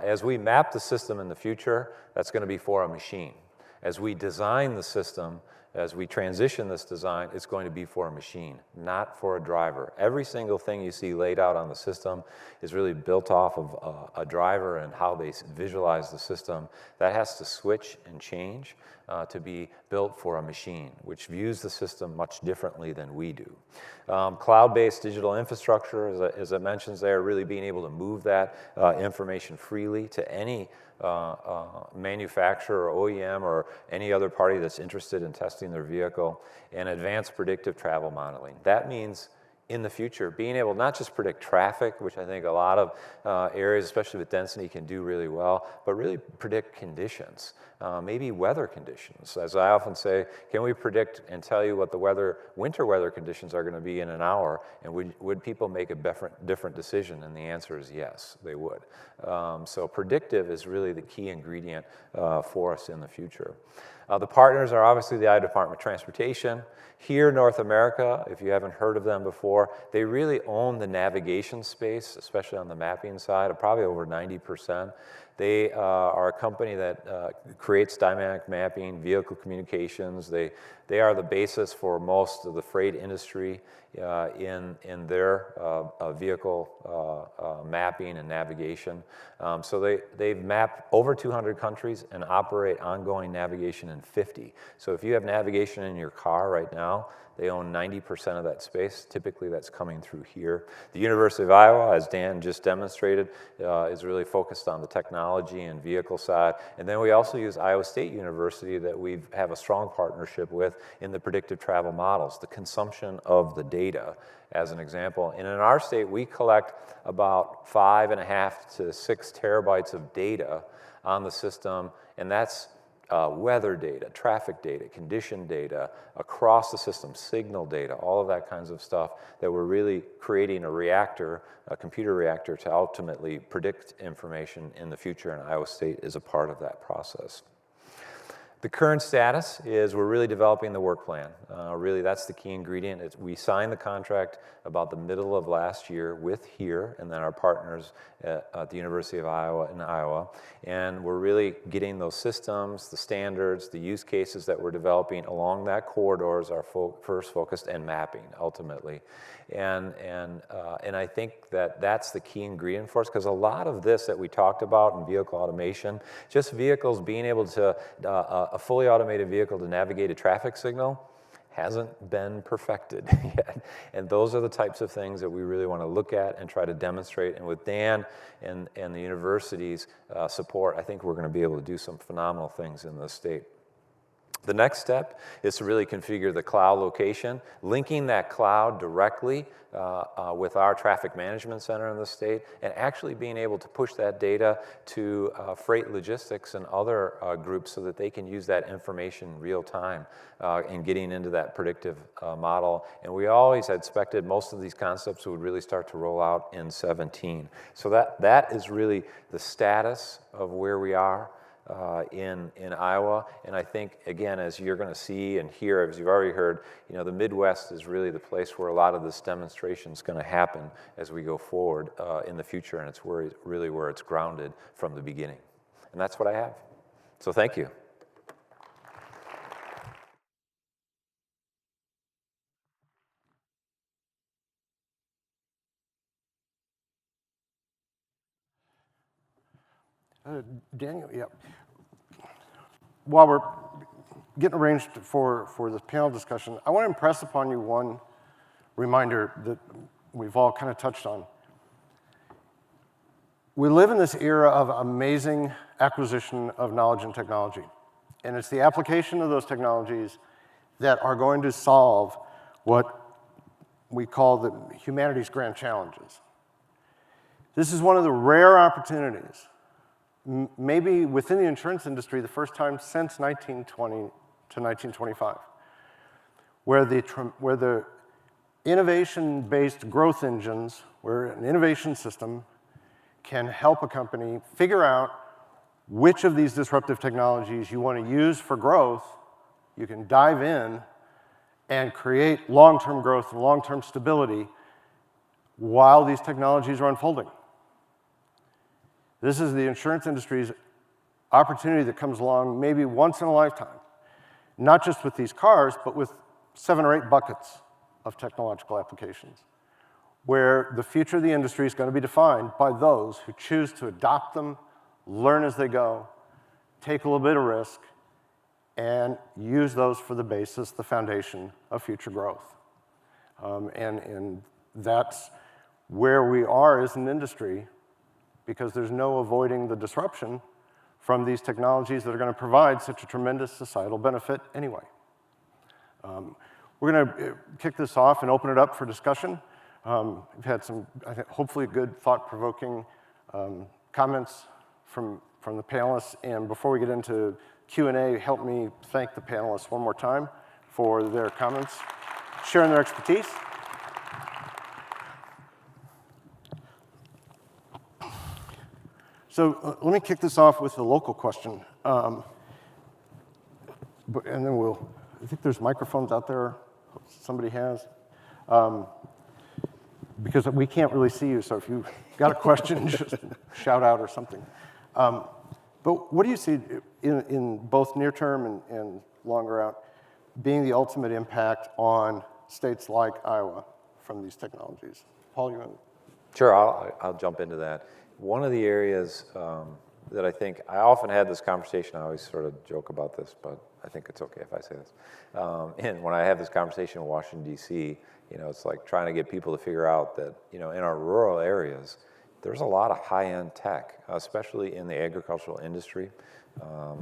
As we map the system in the future, that's going to be for a machine. As we design the system, as we transition this design, it's going to be for a machine, not for a driver. Every single thing you see laid out on the system is really built off of a driver and how they visualize the system. That has to switch and change to be built for a machine, which views the system much differently than we do. Cloud-based digital infrastructure, as it mentions there, really being able to move that information freely to any manufacturer or OEM or any other party that's interested in testing their vehicle, and advanced predictive travel modeling. That means in the future, being able to not just predict traffic, which I think a lot of areas, especially with density, can do really well, but really predict conditions, maybe weather conditions. As I often say, can we predict and tell you what the winter weather conditions are going to be in an hour, and would people make a different decision? And the answer is yes, they would. So predictive is really the key ingredient for us in the future. The partners are obviously the Iowa Department of Transportation. Here in North America, if you haven't heard of them before, they really own the navigation space, especially on the mapping side, of probably over 90%. They are a company that creates dynamic mapping, vehicle communications. They are the basis for most of the freight industry in their vehicle mapping and navigation. So they've mapped over 200 countries and operate ongoing navigation in 50. So if you have navigation in your car right now, they own 90% of that space. Typically, that's coming through here. The University of Iowa, as Dan just demonstrated, is really focused on the technology and vehicle side. And then we also use Iowa State University that we have a strong partnership with in the predictive travel models, the consumption of the data, as an example. And in our state, we collect about 5.5 to 6 terabytes of data on the system, and that's weather data, traffic data, condition data, across the system, signal data, all of that kinds of stuff that we're really creating a reactor, a computer reactor, to ultimately predict information in the future, and Iowa State is a part of that process. The current status is we're really developing the work plan. Really, that's the key ingredient. We signed the contract about the middle of last year with HERE and then our partners at the University of Iowa in Iowa. And we're really getting those systems, the standards, the use cases that we're developing along that corridor is our first focus, and mapping, ultimately. And I think that that's the key ingredient for us, because a lot of this that we talked about in vehicle automation, just vehicles being able to, a fully automated vehicle to navigate a traffic signal, hasn't been perfected yet. And those are the types of things that we really want to look at and try to demonstrate. And with Dan and the university's support, I think we're going to be able to do some phenomenal things in the state. The next step is to really configure the cloud location, linking that cloud directly with our traffic management center in the state, and actually being able to push that data to freight logistics and other groups so that they can use that information real time and getting into that predictive model. And we always had expected most of these concepts would really start to roll out in 2017. So that is really the status of where we are in Iowa. And I think, again, as you're going to see and hear, as you've already heard, the Midwest is really the place where a lot of this demonstration is going to happen as we go forward in the future, and it's really where it's grounded from the beginning. And that's what I have. So thank you. Daniel, yeah. While we're getting arranged for this panel discussion, I want to impress upon you one reminder that we've all kind of touched on. We live in this era of amazing acquisition of knowledge and technology. And it's the application of those technologies that are going to solve what we call the humanity's grand challenges. This is one of the rare opportunities, maybe within the insurance industry, the first time since 1920 to 1925, where the innovation-based growth engines, where an innovation system can help a company figure out which of these disruptive technologies you want to use for growth. You can dive in and create long-term growth and long-term stability while these technologies are unfolding. This is the insurance industry's opportunity that comes along maybe once in a lifetime, not just with these cars, but with 7 or 8 buckets of technological applications, where the future of the industry is going to be defined by those who choose to adopt them, learn as they go, take a little bit of risk, and use those for the basis, the foundation of future growth. And that's where we are as an industry, because there's no avoiding the disruption from these technologies that are going to provide such a tremendous societal benefit anyway. We're going to kick this off and open it up for discussion. We've had some, I think, hopefully good, thought-provoking comments from the panelists. And before we get into Q&A, help me thank the panelists one more time for their comments, sharing their expertise. So let me kick this off with a local question. And then I think there's microphones out there somebody has. Because we can't really see you, so if you've got a question, just shout out or something. But what do you see in both near term and longer out being the ultimate impact on states like Iowa from these technologies? Paul, you want to? Sure, I'll jump into that. One of the areas that I think, I often had this conversation, I always sort of joke about this, but I think it's okay if I say this. And when I have this conversation in Washington, D.C., it's like trying to get people to figure out that, in our rural areas, there's a lot of high-end tech, especially in the agricultural industry.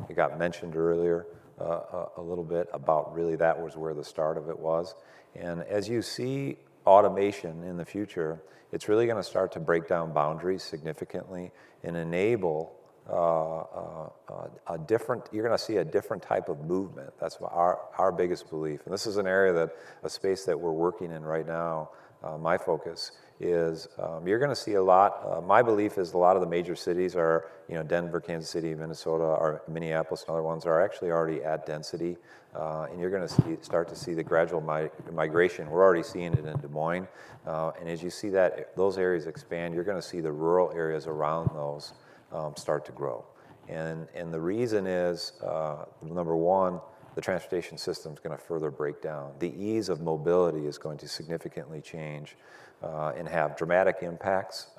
It got mentioned earlier a little bit about really that was where the start of it was. And as you see automation in the future, it's really going to start to break down boundaries significantly and enable you're going to see a different type of movement. That's our biggest belief. And this is an area a space that we're working in right now. My focus is you're going to see a lot. My belief is a lot of the major cities are, Denver, Kansas City, Minnesota, or Minneapolis, and other ones are actually already at density. And you're going to start to see the gradual migration. We're already seeing it in Des Moines. And as you see those areas expand, you're going to see the rural areas around those start to grow. And the reason is, number one, the transportation system is going to further break down. The ease of mobility is going to significantly change and have dramatic impacts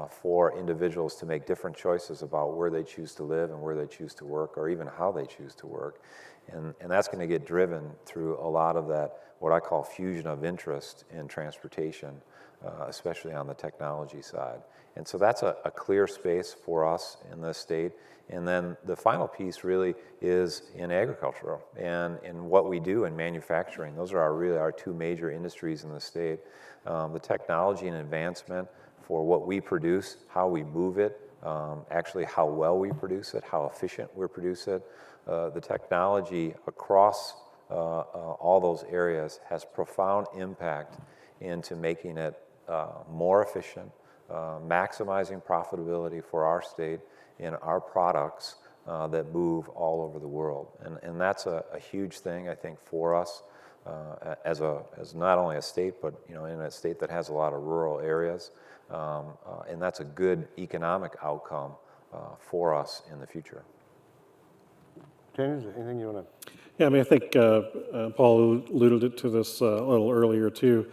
for individuals to make different choices about where they choose to live and where they choose to work, or even how they choose to work. And that's going to get driven through a lot of that, what I call fusion of interest in transportation, especially on the technology side. And so that's a clear space for us in this state. And then the final piece really is in agricultural and in what we do in manufacturing. Those are really our two major industries in the state. The technology and advancement for what we produce, how we move it, actually how well we produce it, how efficient we produce it. The technology across all those areas has profound impact into making it more efficient, maximizing profitability for our state and our products that move all over the world. And that's a huge thing, I think, for us as not only a state, but in a state that has a lot of rural areas. And that's a good economic outcome for us in the future. James, anything you want to? Yeah, I think Paul alluded to this a little earlier too.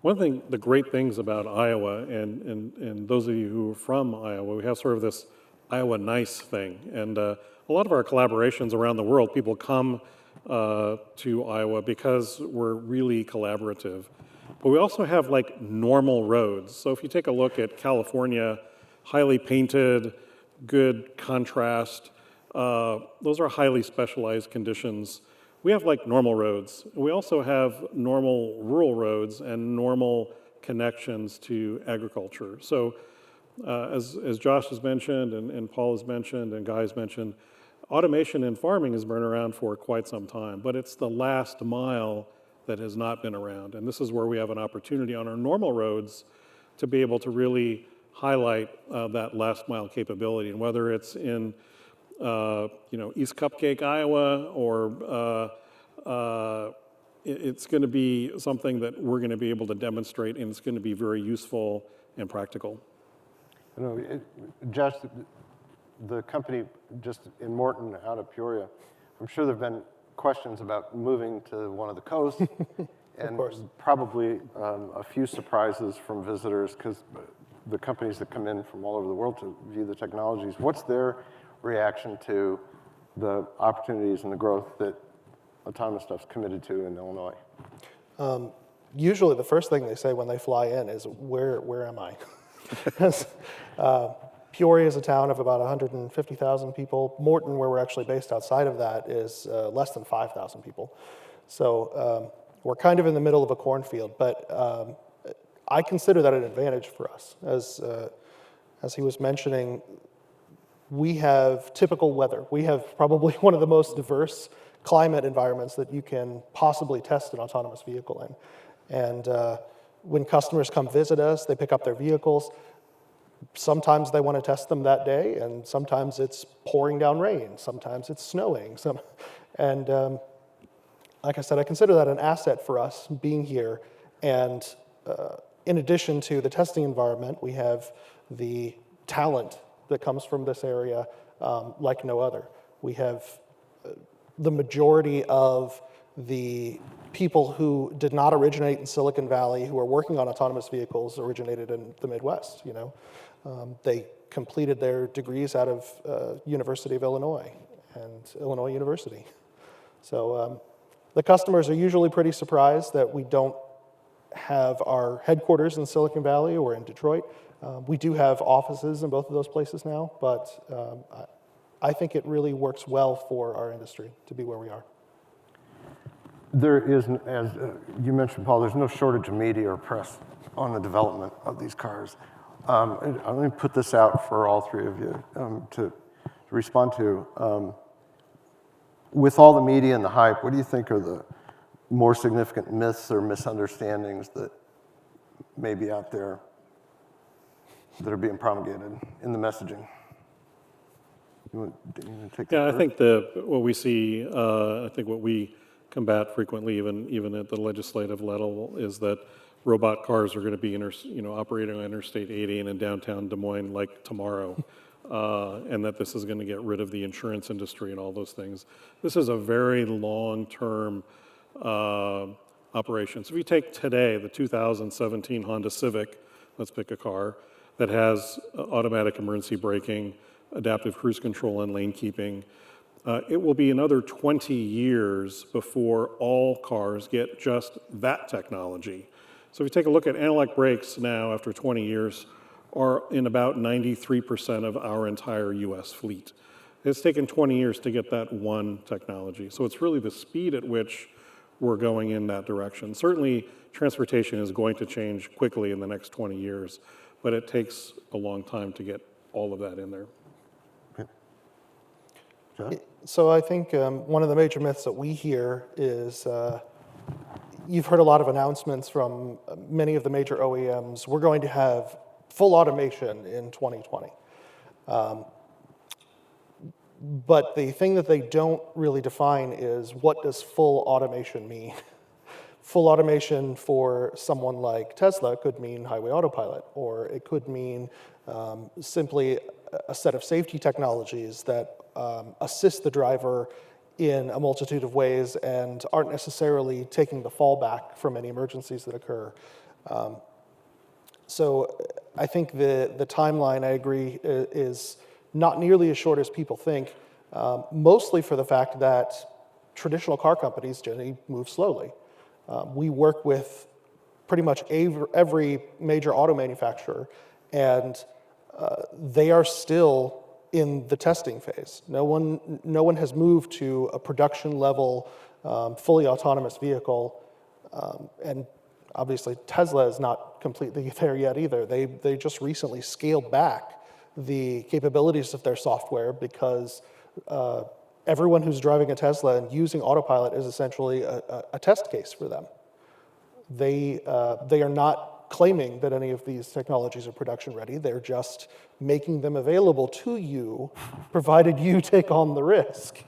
One thing, the great things about Iowa, and those of you who are from Iowa, we have sort of this Iowa nice thing. And a lot of our collaborations around the world, people come to Iowa because we're really collaborative. But we also have like normal roads. So if you take a look at California, highly painted, good contrast, those are highly specialized conditions. We have like normal roads. We also have normal rural roads and normal connections to agriculture. So as Josh has mentioned and Paul has mentioned and Guy has mentioned, automation in farming has been around for quite some time, but it's the last mile that has not been around. And this is where we have an opportunity on our normal roads to be able to really highlight that last mile capability. And whether it's in East Cupcake, Iowa, or it's going to be something that we're going to be able to demonstrate, and it's going to be very useful and practical. Josh, the company just in Morton out of Peoria, I'm sure there have been questions about moving to one of the coasts, and probably a few surprises from visitors, because the companies that come in from all over the world to view the technologies, what's their reaction to the opportunities and the growth that AutonomouStuff's committed to in Illinois? Usually the first thing they say when they fly in is, where am I? Peoria is a town of about 150,000 people. Morton, where we're actually based outside of that, is less than 5,000 people. So we're kind of in the middle of a cornfield, but I consider that an advantage for us. As he was mentioning, we have typical weather. We have probably one of the most diverse climate environments that you can possibly test an autonomous vehicle in. And when customers come visit us, they pick up their vehicles. Sometimes they want to test them that day, and sometimes it's pouring down rain. Sometimes it's snowing. And like I said, I consider that an asset for us being here. And in addition to the testing environment, we have the talent that comes from this area like no other. We have the majority of the people who did not originate in Silicon Valley who are working on autonomous vehicles originated in the Midwest, you know. They completed their degrees out of University of Illinois and Illinois University. So the customers are usually pretty surprised that we don't have our headquarters in Silicon Valley or in Detroit. We do have offices in both of those places now, but I think it really works well for our industry to be where we are. There is, as you mentioned, Paul, there's no shortage of media or press on the development of these cars. Let me put this out for all three of you to respond to. With all the media and the hype, what do you think are the more significant myths or misunderstandings that may be out there that are being promulgated in the messaging? You want to take that Yeah, I first? think what we see, I think what we combat frequently, even at the legislative level, is that robot cars are going to be operating on Interstate 80 and in downtown Des Moines like tomorrow, and that this is going to get rid of the insurance industry and all those things. This is a very long-term operation. So if you take today, the 2017 Honda Civic, let's pick a car, that has automatic emergency braking, adaptive cruise control, and lane keeping, it will be another 20 years before all cars get just that technology. So if you take a look at analog brakes now, after 20 years, are in about 93% of our entire US fleet. It's taken 20 years to get that one technology. So it's really the speed at which we're going in that direction. Certainly, transportation is going to change quickly in the next 20 years, but it takes a long time to get all of that in there. John? So I think one of the major myths that we hear is you've heard a lot of announcements from many of the major OEMs. We're going to have full automation in 2020. But the thing that they don't really define is, what does full automation mean? Full automation for someone like Tesla could mean highway autopilot, or it could mean simply a set of safety technologies that assist the driver in a multitude of ways and aren't necessarily taking the fallback from any emergencies that occur. So I think the timeline, I agree, is not nearly as short as people think, mostly for the fact that traditional car companies generally move slowly. We work with pretty much every major auto manufacturer, and they are still in the testing phase. No one has moved to a production level, fully autonomous vehicle, and obviously Tesla is not completely there yet either. They just recently scaled back the capabilities of their software because everyone who's driving a Tesla and using autopilot is essentially a test case for them. They are not claiming that any of these technologies are production ready. They're just making them available to you, provided you take on the risk.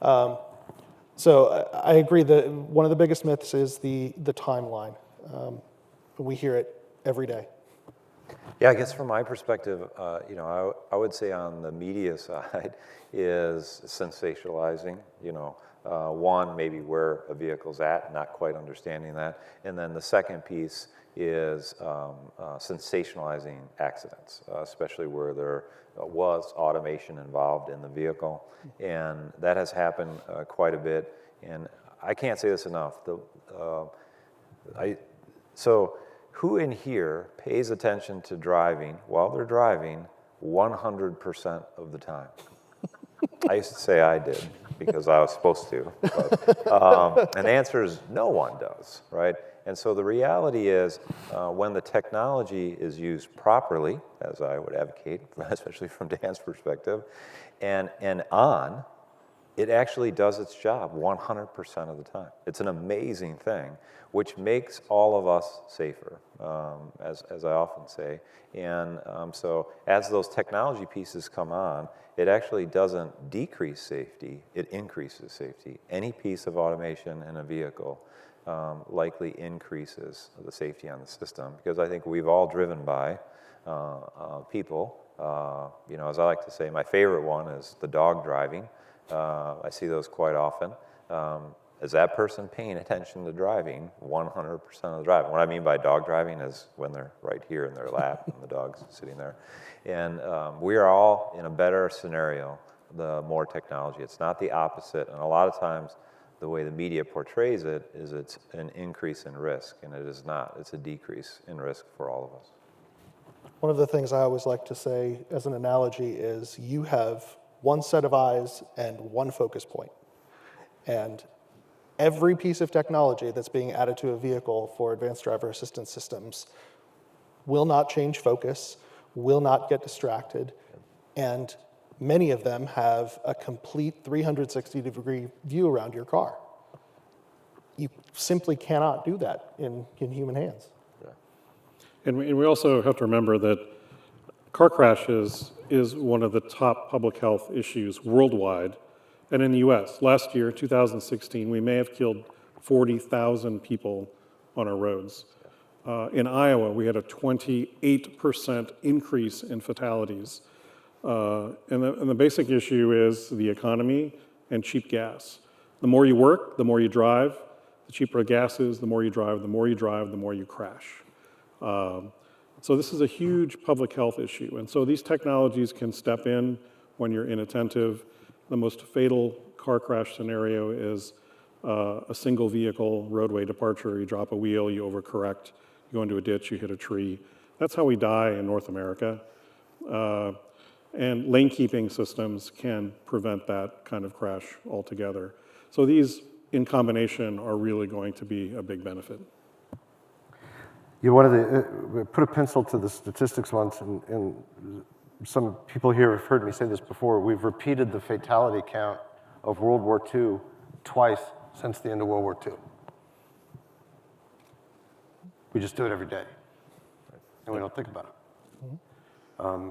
So I agree that one of the biggest myths is the timeline. We hear it every day. Yeah, I guess from my perspective, I would say on the media side is sensationalizing, one, maybe where a vehicle's at, not quite understanding that. And then the second piece is sensationalizing accidents, especially where there was automation involved in the vehicle. And that has happened quite a bit. And I can't say this enough. So who in here pays attention to driving while they're driving 100% of the time? I used to say I did because I was supposed to. But, and the answer is no one does, right? And so the reality is, when the technology is used properly, as I would advocate, especially from Dan's perspective, and on, it actually does its job 100% of the time. It's an amazing thing, which makes all of us safer, as I often say. And so as those technology pieces come on, it actually doesn't decrease safety, it increases safety. Any piece of automation in a vehicle likely increases the safety on the system, because I think we've all driven by people. As I like to say, my favorite one is the dog driving. I see those quite often. Is that person paying attention to driving 100% of the driving? What I mean by dog driving is when they're right here in their lap and the dog's sitting there. And we are all in a better scenario the more technology. It's not the opposite. And a lot of times the way the media portrays it is it's an increase in risk, and it is not. It's a decrease in risk for all of us. One of the things I always like to say as an analogy is you have one set of eyes and one focus point. And every piece of technology that's being added to a vehicle for advanced driver assistance systems will not change focus, will not get distracted, and many of them have a complete 360-degree view around your car. You simply cannot do that in human hands. And we also have to remember that car crashes is one of the top public health issues worldwide and in the US. Last year, 2016, we may have killed 40,000 people on our roads. In Iowa, we had a 28% increase in fatalities. And the basic issue is the economy and cheap gas. The more you work, the more you drive. The cheaper the gas is, the more you drive, the more you drive, the more you crash. So this is a huge public health issue. And so these technologies can step in when you're inattentive. The most fatal car crash scenario is a single vehicle roadway departure. You drop a wheel, you overcorrect, you go into a ditch, you hit a tree. That's how we die in North America. And lane keeping systems can prevent that kind of crash altogether. So these in combination are really going to be a big benefit. We put a pencil to the statistics once, and some people here have heard me say this before. We've repeated the fatality count of World War II twice since the end of World War II. We just do it every day, and we don't think about it.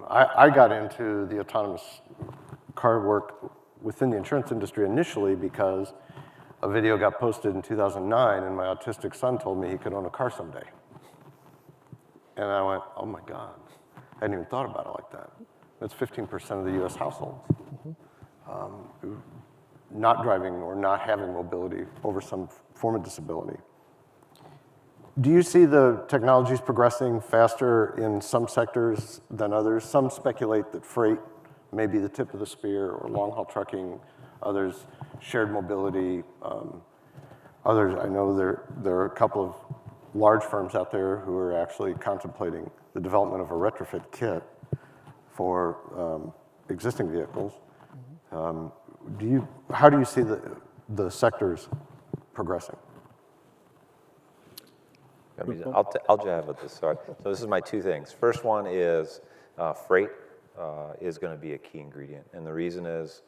I got into the autonomous car work within the insurance industry initially because a video got posted in 2009, and my autistic son told me he could own a car someday. And I went, oh my God, I hadn't even thought about it like that. That's 15% of the US households. Not driving or not having mobility over some form of disability. Do you see the technologies progressing faster in some sectors than others? Some speculate that freight may be the tip of the spear, or long-haul trucking, others shared mobility. Others, I know there are a couple of large firms out there who are actually contemplating the development of a retrofit kit for existing vehicles. How do you see the sectors progressing? I'll jab at this. So this is my two things. First one is freight is going to be a key ingredient. And the reason is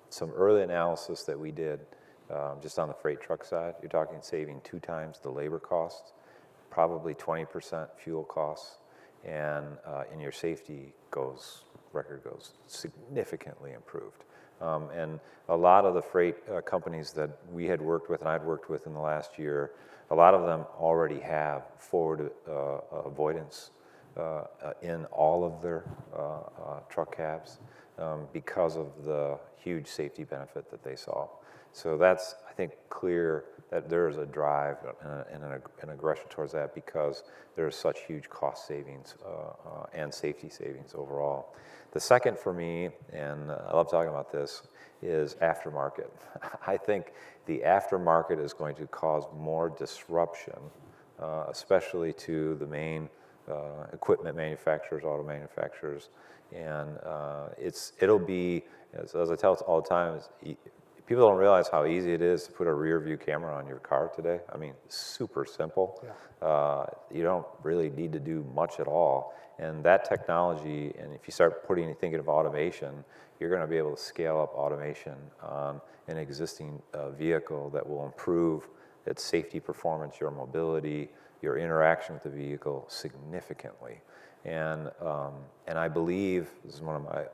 some early analysis that we did just on the freight truck side. You're talking saving 2 times the labor costs, probably 20% fuel costs, and your safety record goes significantly improved. And a lot of the freight companies that we had worked with and I'd worked with in the last year, a lot of them already have forward avoidance in all of their truck cabs because of the huge safety benefit that they saw. So that's, I think, clear that there is a drive and an aggression towards that because there are such huge cost savings and safety savings overall. The second for me, and I love talking about this, is aftermarket. I think the aftermarket is going to cause more disruption, especially to the main equipment manufacturers, auto manufacturers, and it'll be, as I tell all the time, People don't realize how easy it is to put a rear view camera on your car today. I mean, super simple. Yeah. You don't really need to do much at all. And that technology, and if you start thinking of automation, you're going to be able to scale up automation on an existing vehicle that will improve its safety performance, your mobility, your interaction with the vehicle significantly. And I believe, this is one of my,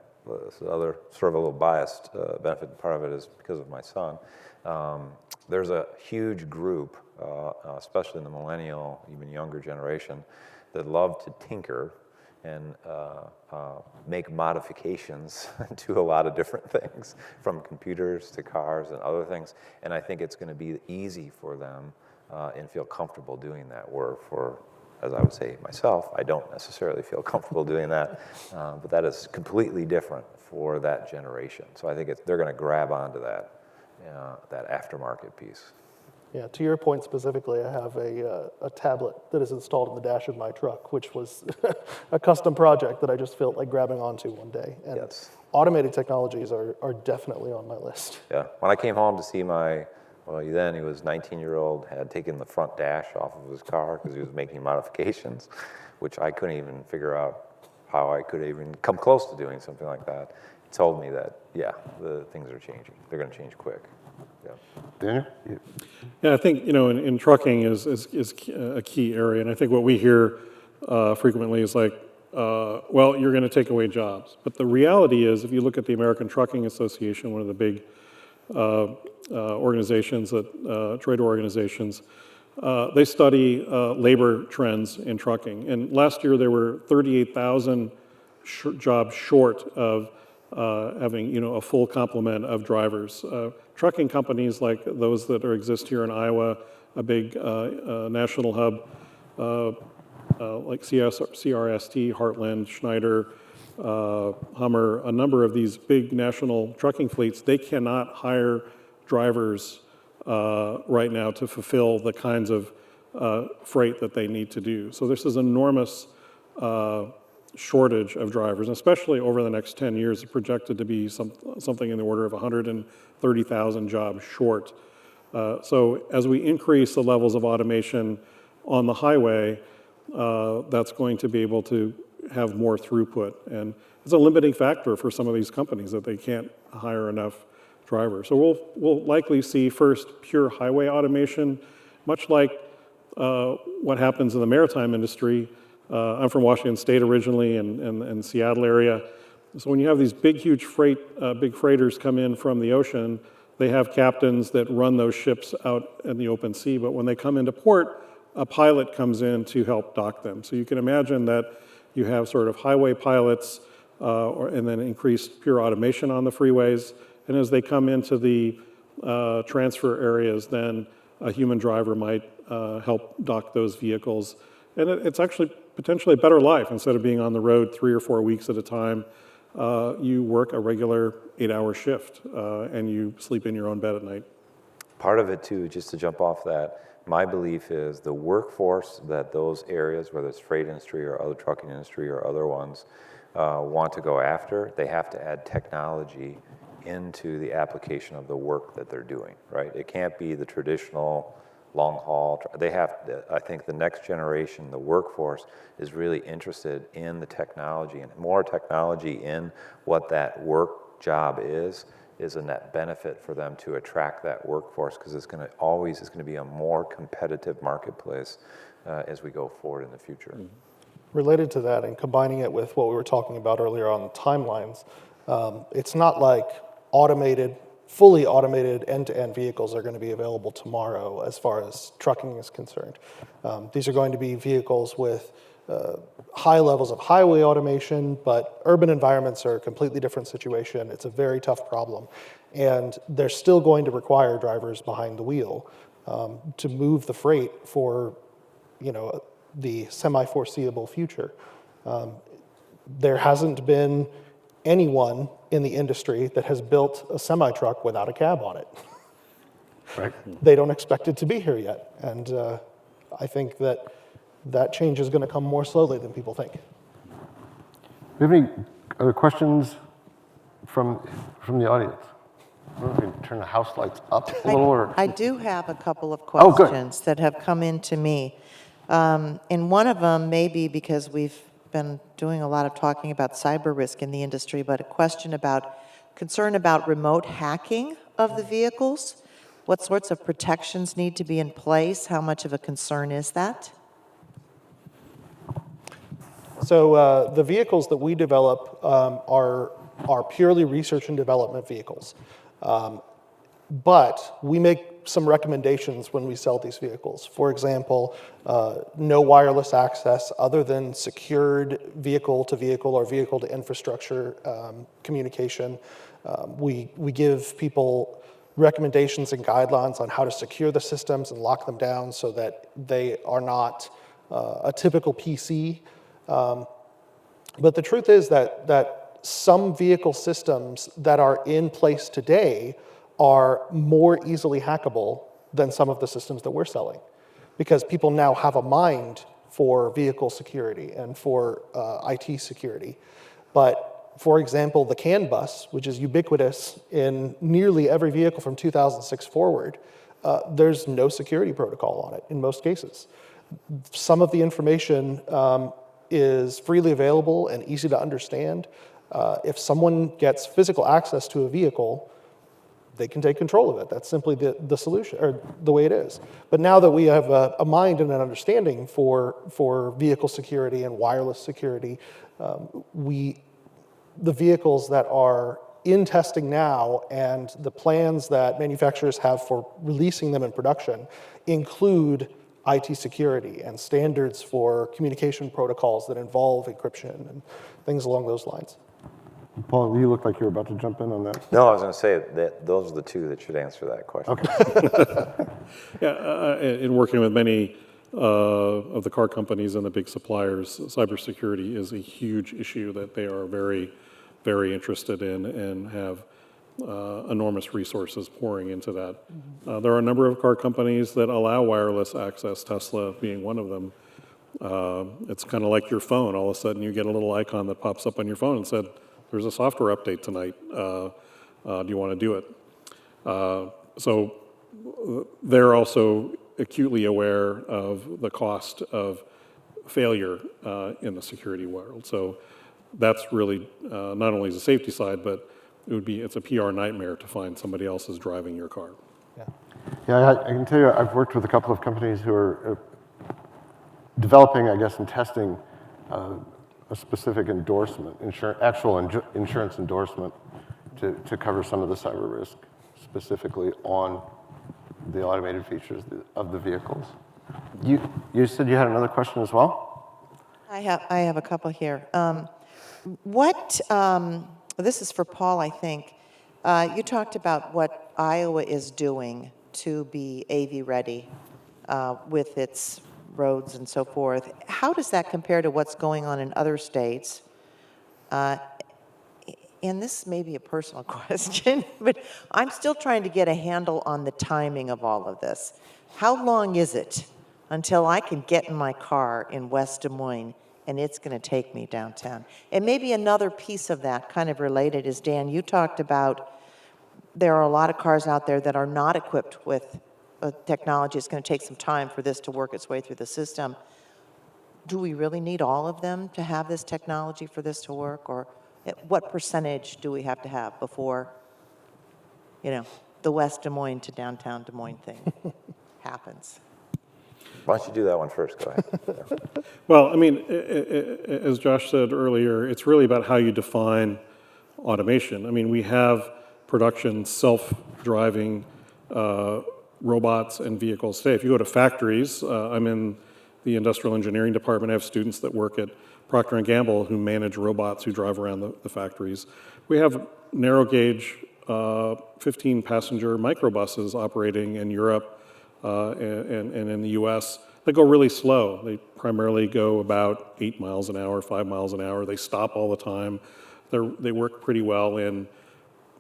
this is other sort of a little biased benefit, part of it is because of my son. There's a huge group, especially in the millennial, even younger generation, that love to tinker and make modifications to a lot of different things, from computers to cars and other things. And I think it's going to be easy for them and feel comfortable doing that work. For, as I would say myself, I don't necessarily feel comfortable doing that, but that is completely different for that generation. So I think they're going to grab onto that, that aftermarket piece. Yeah, to your point specifically, I have a tablet that is installed in the dash of my truck, which was a custom project that I just felt like grabbing onto one day. And Yes. Automated technologies are definitely on my list. Yeah, when I came home to see my, well, then he was 19-year-old, had taken the front dash off of his car because he was making modifications, which I couldn't even figure out how I could even come close to doing something like that. He told me that, yeah, the things are changing. They're going to change quick. Yeah. Daniel? Yeah, I think, in trucking is a key area, and I think what we hear frequently is like, well, you're going to take away jobs. But the reality is, if you look at the American Trucking Association, one of the big organizations, trade organizations, they study labor trends in trucking. And last year there were 38,000 jobs short of having a full complement of drivers. Trucking companies like those that exist here in Iowa, a big national hub like CRST, Heartland, Schneider, Hummer, a number of these big national trucking fleets, they cannot hire drivers right now to fulfill the kinds of freight that they need to do. So this is enormous shortage of drivers, especially over the next 10 years, it's projected to be something in the order of 130,000 jobs short. So as we increase the levels of automation on the highway, that's going to be able to have more throughput. And it's a limiting factor for some of these companies that they can't hire enough drivers. So we'll likely see first pure highway automation, much like what happens in the maritime industry. I'm from Washington State originally and Seattle area. So when you have these big, huge big freighters come in from the ocean, they have captains that run those ships out in the open sea. But when they come into port, a pilot comes in to help dock them. So you can imagine that you have sort of highway pilots and then increased pure automation on the freeways. And as they come into the transfer areas, then a human driver might help dock those vehicles. And it's actually potentially a better life. Instead of being on the road 3 or 4 weeks at a time, you work a regular 8-hour shift and you sleep in your own bed at night. Part of it too, just to jump off that, my belief is the workforce that those areas, whether it's freight industry or other trucking industry or other ones, want to go after, they have to add technology into the application of the work that they're doing, right? It can't be the traditional long haul. They have, I think the next generation, the workforce, is really interested in the technology, and more technology in what that work job is a net benefit for them to attract that workforce, because it's going to be a more competitive marketplace as we go forward in the future. Related to that and combining it with what we were talking about earlier on the timelines, it's not like fully automated end-to-end vehicles are going to be available tomorrow as far as trucking is concerned. These are going to be vehicles with high levels of highway automation, but urban environments are a completely different situation. It's a very tough problem. And they're still going to require drivers behind the wheel to move the freight for, the semi-foreseeable future. There hasn't been anyone in the industry that has built a semi-truck without a cab on it. Right. They don't expect it to be here yet. And I think that change is going to come more slowly than people think. Do you have any other questions from the audience? I don't know if we can turn the house lights up a little or. I do have a couple of Oh, good. questions that have come into me. And one of them may be because we've been doing a lot of talking about cyber risk in the industry, but a question about concern about remote hacking of the vehicles. What sorts of protections need to be in place? How much of a concern is that? So the vehicles that we develop are purely research and development vehicles. But we make some recommendations when we sell these vehicles. For example, no wireless access other than secured vehicle-to-vehicle or vehicle-to-infrastructure communication. We give people recommendations and guidelines on how to secure the systems and lock them down so that they are not a typical PC. But the truth is that some vehicle systems that are in place today are more easily hackable than some of the systems that we're selling, because people now have a mind for vehicle security and for IT security. But for example, the CAN bus, which is ubiquitous in nearly every vehicle from 2006 forward, there's no security protocol on it in most cases. Some of the information is freely available and easy to understand. If someone gets physical access to a vehicle, they can take control of it. That's simply the solution, or the way it is. But now that we have a mind and an understanding for vehicle security and wireless security, the vehicles that are in testing now and the plans that manufacturers have for releasing them in production include IT security and standards for communication protocols that involve encryption and things along those lines. Paul, you look like you were about to jump in on that. No, I was going to say that those are the two that should answer that question. Okay. Yeah, in working with many of the car companies and the big suppliers, cybersecurity is a huge issue that they are very, very interested in and have enormous resources pouring into that. There are a number of car companies that allow wireless access, Tesla being one of them. It's kind of like your phone. All of a sudden you get a little icon that pops up on your phone and said, there's a software update tonight. Do you want to do it? So they're also acutely aware of the cost of failure in the security world. So that's really not only the safety side, but it's a PR nightmare to find somebody else is driving your car. Yeah, I can tell you, I've worked with a couple of companies who are developing, I guess, and testing a specific endorsement, actual insurance endorsement to cover some of the cyber risk, specifically on the automated features of the vehicles. You said you had another question as well? I have a couple here. This is for Paul, I think. You talked about what Iowa is doing to be AV ready with its roads and so forth. How does that compare to what's going on in other states? And this may be a personal question, but I'm still trying to get a handle on the timing of all of this. How long is it until I can get in my car in West Des Moines and it's going to take me downtown? And maybe another piece of that, kind of related, is, Dan, you talked about there are a lot of cars out there that are not equipped with technology. It's going to take some time for this to work its way through the system. Do we really need all of them to have this technology for this to work? Or what percentage do we have to have before, the West Des Moines to downtown Des Moines thing happens? Why don't you do that one first? Go ahead. Well, I mean, as Josh said earlier, it's really about how you define automation. I mean, we have production self-driving robots and vehicles today. If you go to factories, I'm in the industrial engineering department. I have students that work at Procter & Gamble who manage robots who drive around the factories. We have narrow gauge 15-passenger microbuses operating in Europe and in the US. They go really slow. They primarily go about 8 miles an hour, 5 miles an hour. They stop all the time. They work pretty well in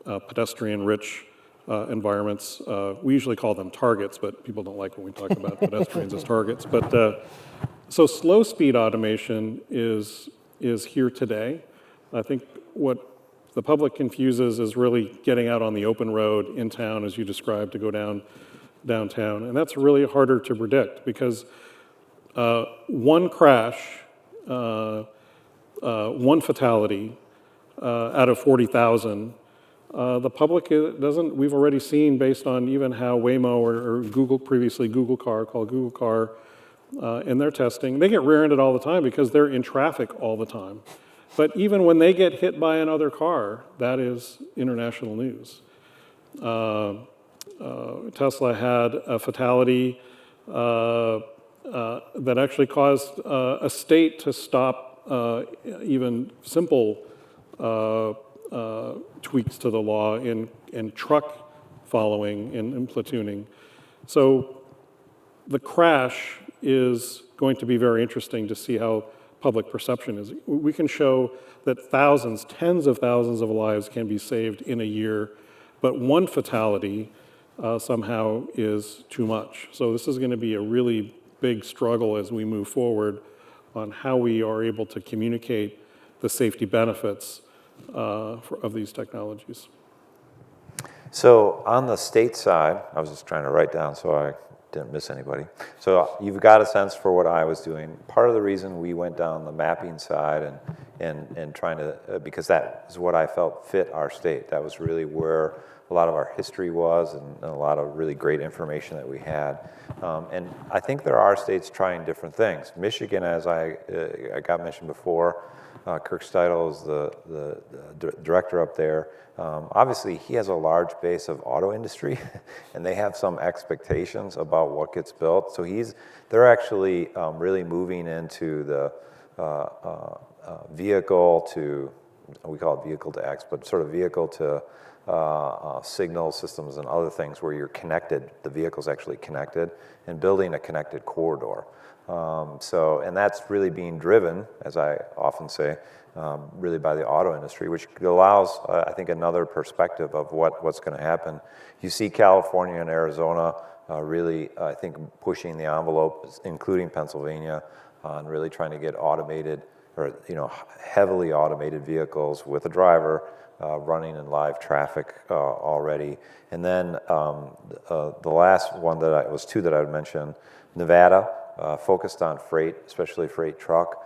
pedestrian-rich environments. We usually call them targets, but people don't like when we talk about pedestrians as targets. But so slow speed automation is here today. I think what the public confuses is really getting out on the open road in town, as you described, to go downtown. And that's really harder to predict because one crash, one fatality out of 40,000, the public doesn't, we've already seen based on even how Waymo or Google, previously Google Car, called Google Car, in their testing, they get rear-ended all the time because they're in traffic all the time. But even when they get hit by another car, that is international news. Tesla had a fatality that actually caused a state to stop even simple tweaks to the law in truck following and platooning. So the crash is going to be very interesting to see how public perception is. We can show that thousands, tens of thousands of lives can be saved in a year, but one fatality somehow is too much. So this is going to be a really big struggle as we move forward on how we are able to communicate the safety benefits of these technologies. So on the state side, I was just trying to write down so I didn't miss anybody. So you've got a sense for what I was doing. Part of the reason we went down the mapping side and trying to, because that is what I felt fit our state. That was really where a lot of our history was and a lot of really great information that we had. And I think there are states trying different things. Michigan, as I got mentioned before, Kirk Steidl is the director up there. Obviously, he has a large base of auto industry, and they have some expectations about what gets built. So they're actually really moving into the vehicle to, we call it vehicle to X, but sort of vehicle to signal systems and other things where you're connected, the vehicle's actually connected, and building a connected corridor. And that's really being driven, as I often say, really by the auto industry, which allows, I think, another perspective of what's going to happen. You see California and Arizona really, I think, pushing the envelope, including Pennsylvania, on really trying to get automated or heavily automated vehicles with a driver running in live traffic already. And then the last one was two that I would mention, Nevada. Focused on freight, especially freight truck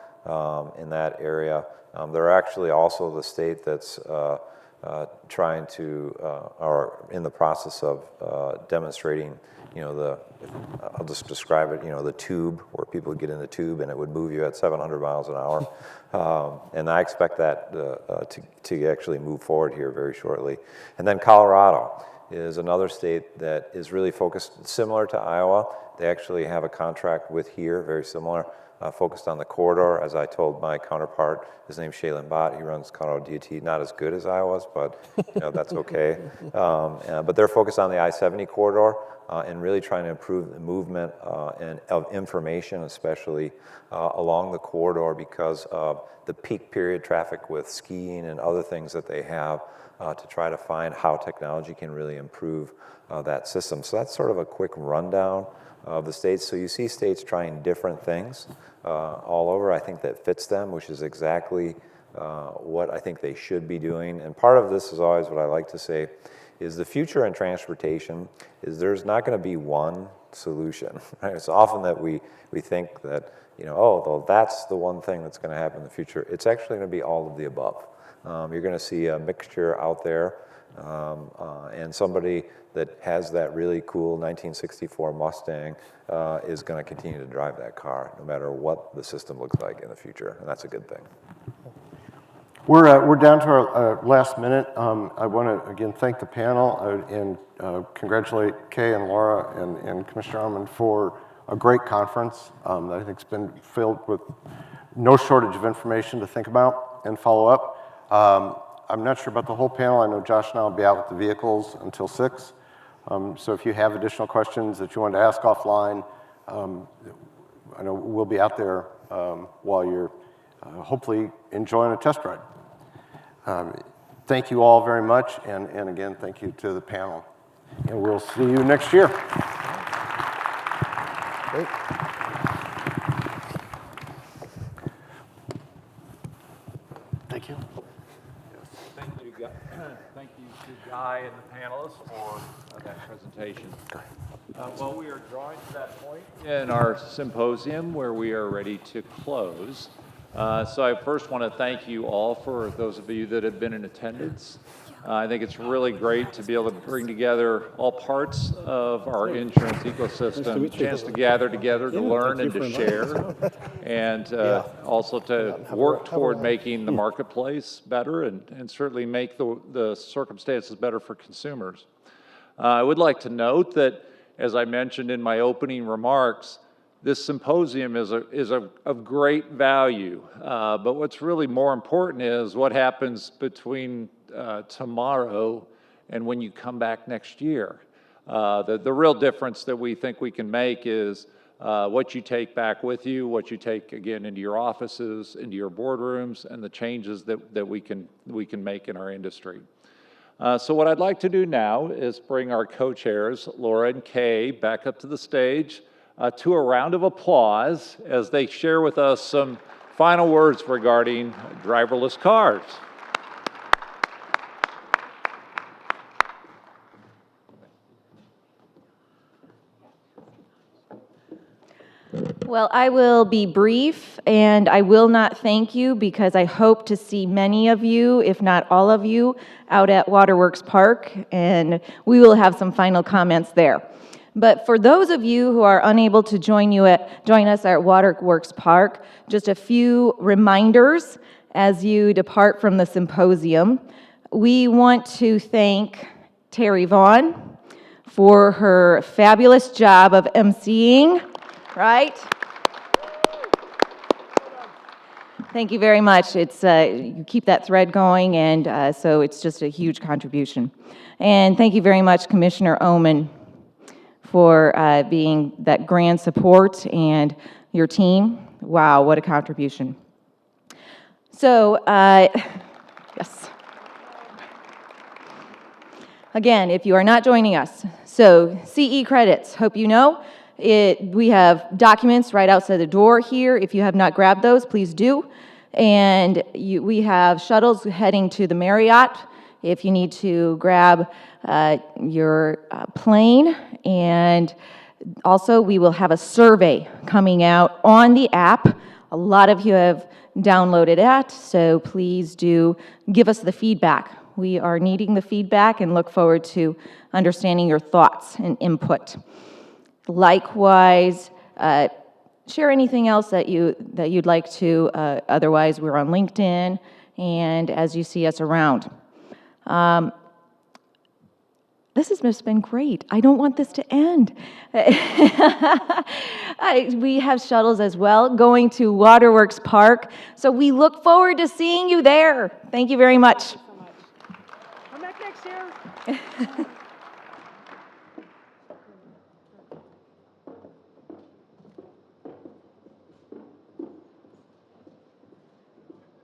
in that area. They're actually also the state that's trying to, or in the process of demonstrating, I'll just describe it, the tube, where people would get in the tube and it would move you at 700 miles an hour. And I expect that to actually move forward here very shortly. And then Colorado is another state that is really focused, similar to Iowa. They actually have a contract with here, very similar, focused on the corridor. As I told my counterpart, his name's Shailen Bhatt. He runs Colorado DOT, not as good as Iowa's, but that's okay. But they're focused on the I-70 corridor and really trying to improve the movement of information, especially along the corridor because of the peak period traffic with skiing and other things that they have to try to find how technology can really improve that system. So that's sort of a quick rundown of the states. So you see states trying different things all over, I think, that fits them, which is exactly what I think they should be doing. And part of this is always what I like to say is the future in transportation is there's not going to be one solution. Right? It's often that we think that, well, that's the one thing that's going to happen in the future. It's actually going to be all of the above. You're going to see a mixture out there, and somebody that has that really cool 1964 Mustang is going to continue to drive that car, no matter what the system looks like in the future, and that's a good thing. We're down to our last minute. I want to, again, thank the panel and congratulate Kay and Laura and Commissioner Armand for a great conference that I think has been filled with no shortage of information to think about and follow up. I'm not sure about the whole panel. I know Josh and I will be out with the vehicles until 6. So if you have additional questions that you want to ask offline, I know we'll be out there while you're hopefully enjoying a test ride. Thank you all very much, and again, thank you to the panel. And we'll see you next year. Great. Thank you. Yes. Thank you to Guy and the panelists for that presentation. Well, we are drawing to that point in our symposium where we are ready to close. So I first want to thank you all for those of you that have been in attendance. I think it's really great to be able to bring together all parts of our insurance ecosystem, chance to gather together, to learn and to share, and also to work toward making the marketplace better and certainly make the circumstances better for consumers. I would like to note that, as I mentioned in my opening remarks, this symposium is of great value, but what's really more important is what happens between tomorrow and when you come back next year. The real difference that we think we can make is what you take back with you, what you take again into your offices, into your boardrooms, and the changes that we can make in our industry. So what I'd like to do now is bring our co-chairs, Laura and Kay, back up to the stage to a round of applause as they share with us some final words regarding driverless cars. Well, I will be brief, and I will not thank you because I hope to see many of you, if not all of you, out at Waterworks Park, and we will have some final comments there. But for those of you who are unable to join us at Waterworks Park, just a few reminders as you depart from the symposium. We want to thank Terry Vaughn for her fabulous job of emceeing. Right? Thank you very much. It's you keep that thread going, and so it's just a huge contribution. And thank you very much, Commissioner Oman, for being that grand support, and your team. Wow, what a contribution. So, yes. Again, if you are not joining us, so CE credits, hope you know. We have documents right outside the door here. If you have not grabbed those, please do. And we have shuttles heading to the Marriott if you need to grab your plane. And also, we will have a survey coming out on the app. A lot of you have downloaded it, so please do give us the feedback. We are needing the feedback and look forward to understanding your thoughts and input. Likewise, share anything else that you'd like to. Otherwise, we're on LinkedIn, and as you see us around. This has just been great. I don't want this to end. We have shuttles as well going to Waterworks Park, so we look forward to seeing you there. Thank you very much. Thank you so much. Come back next year.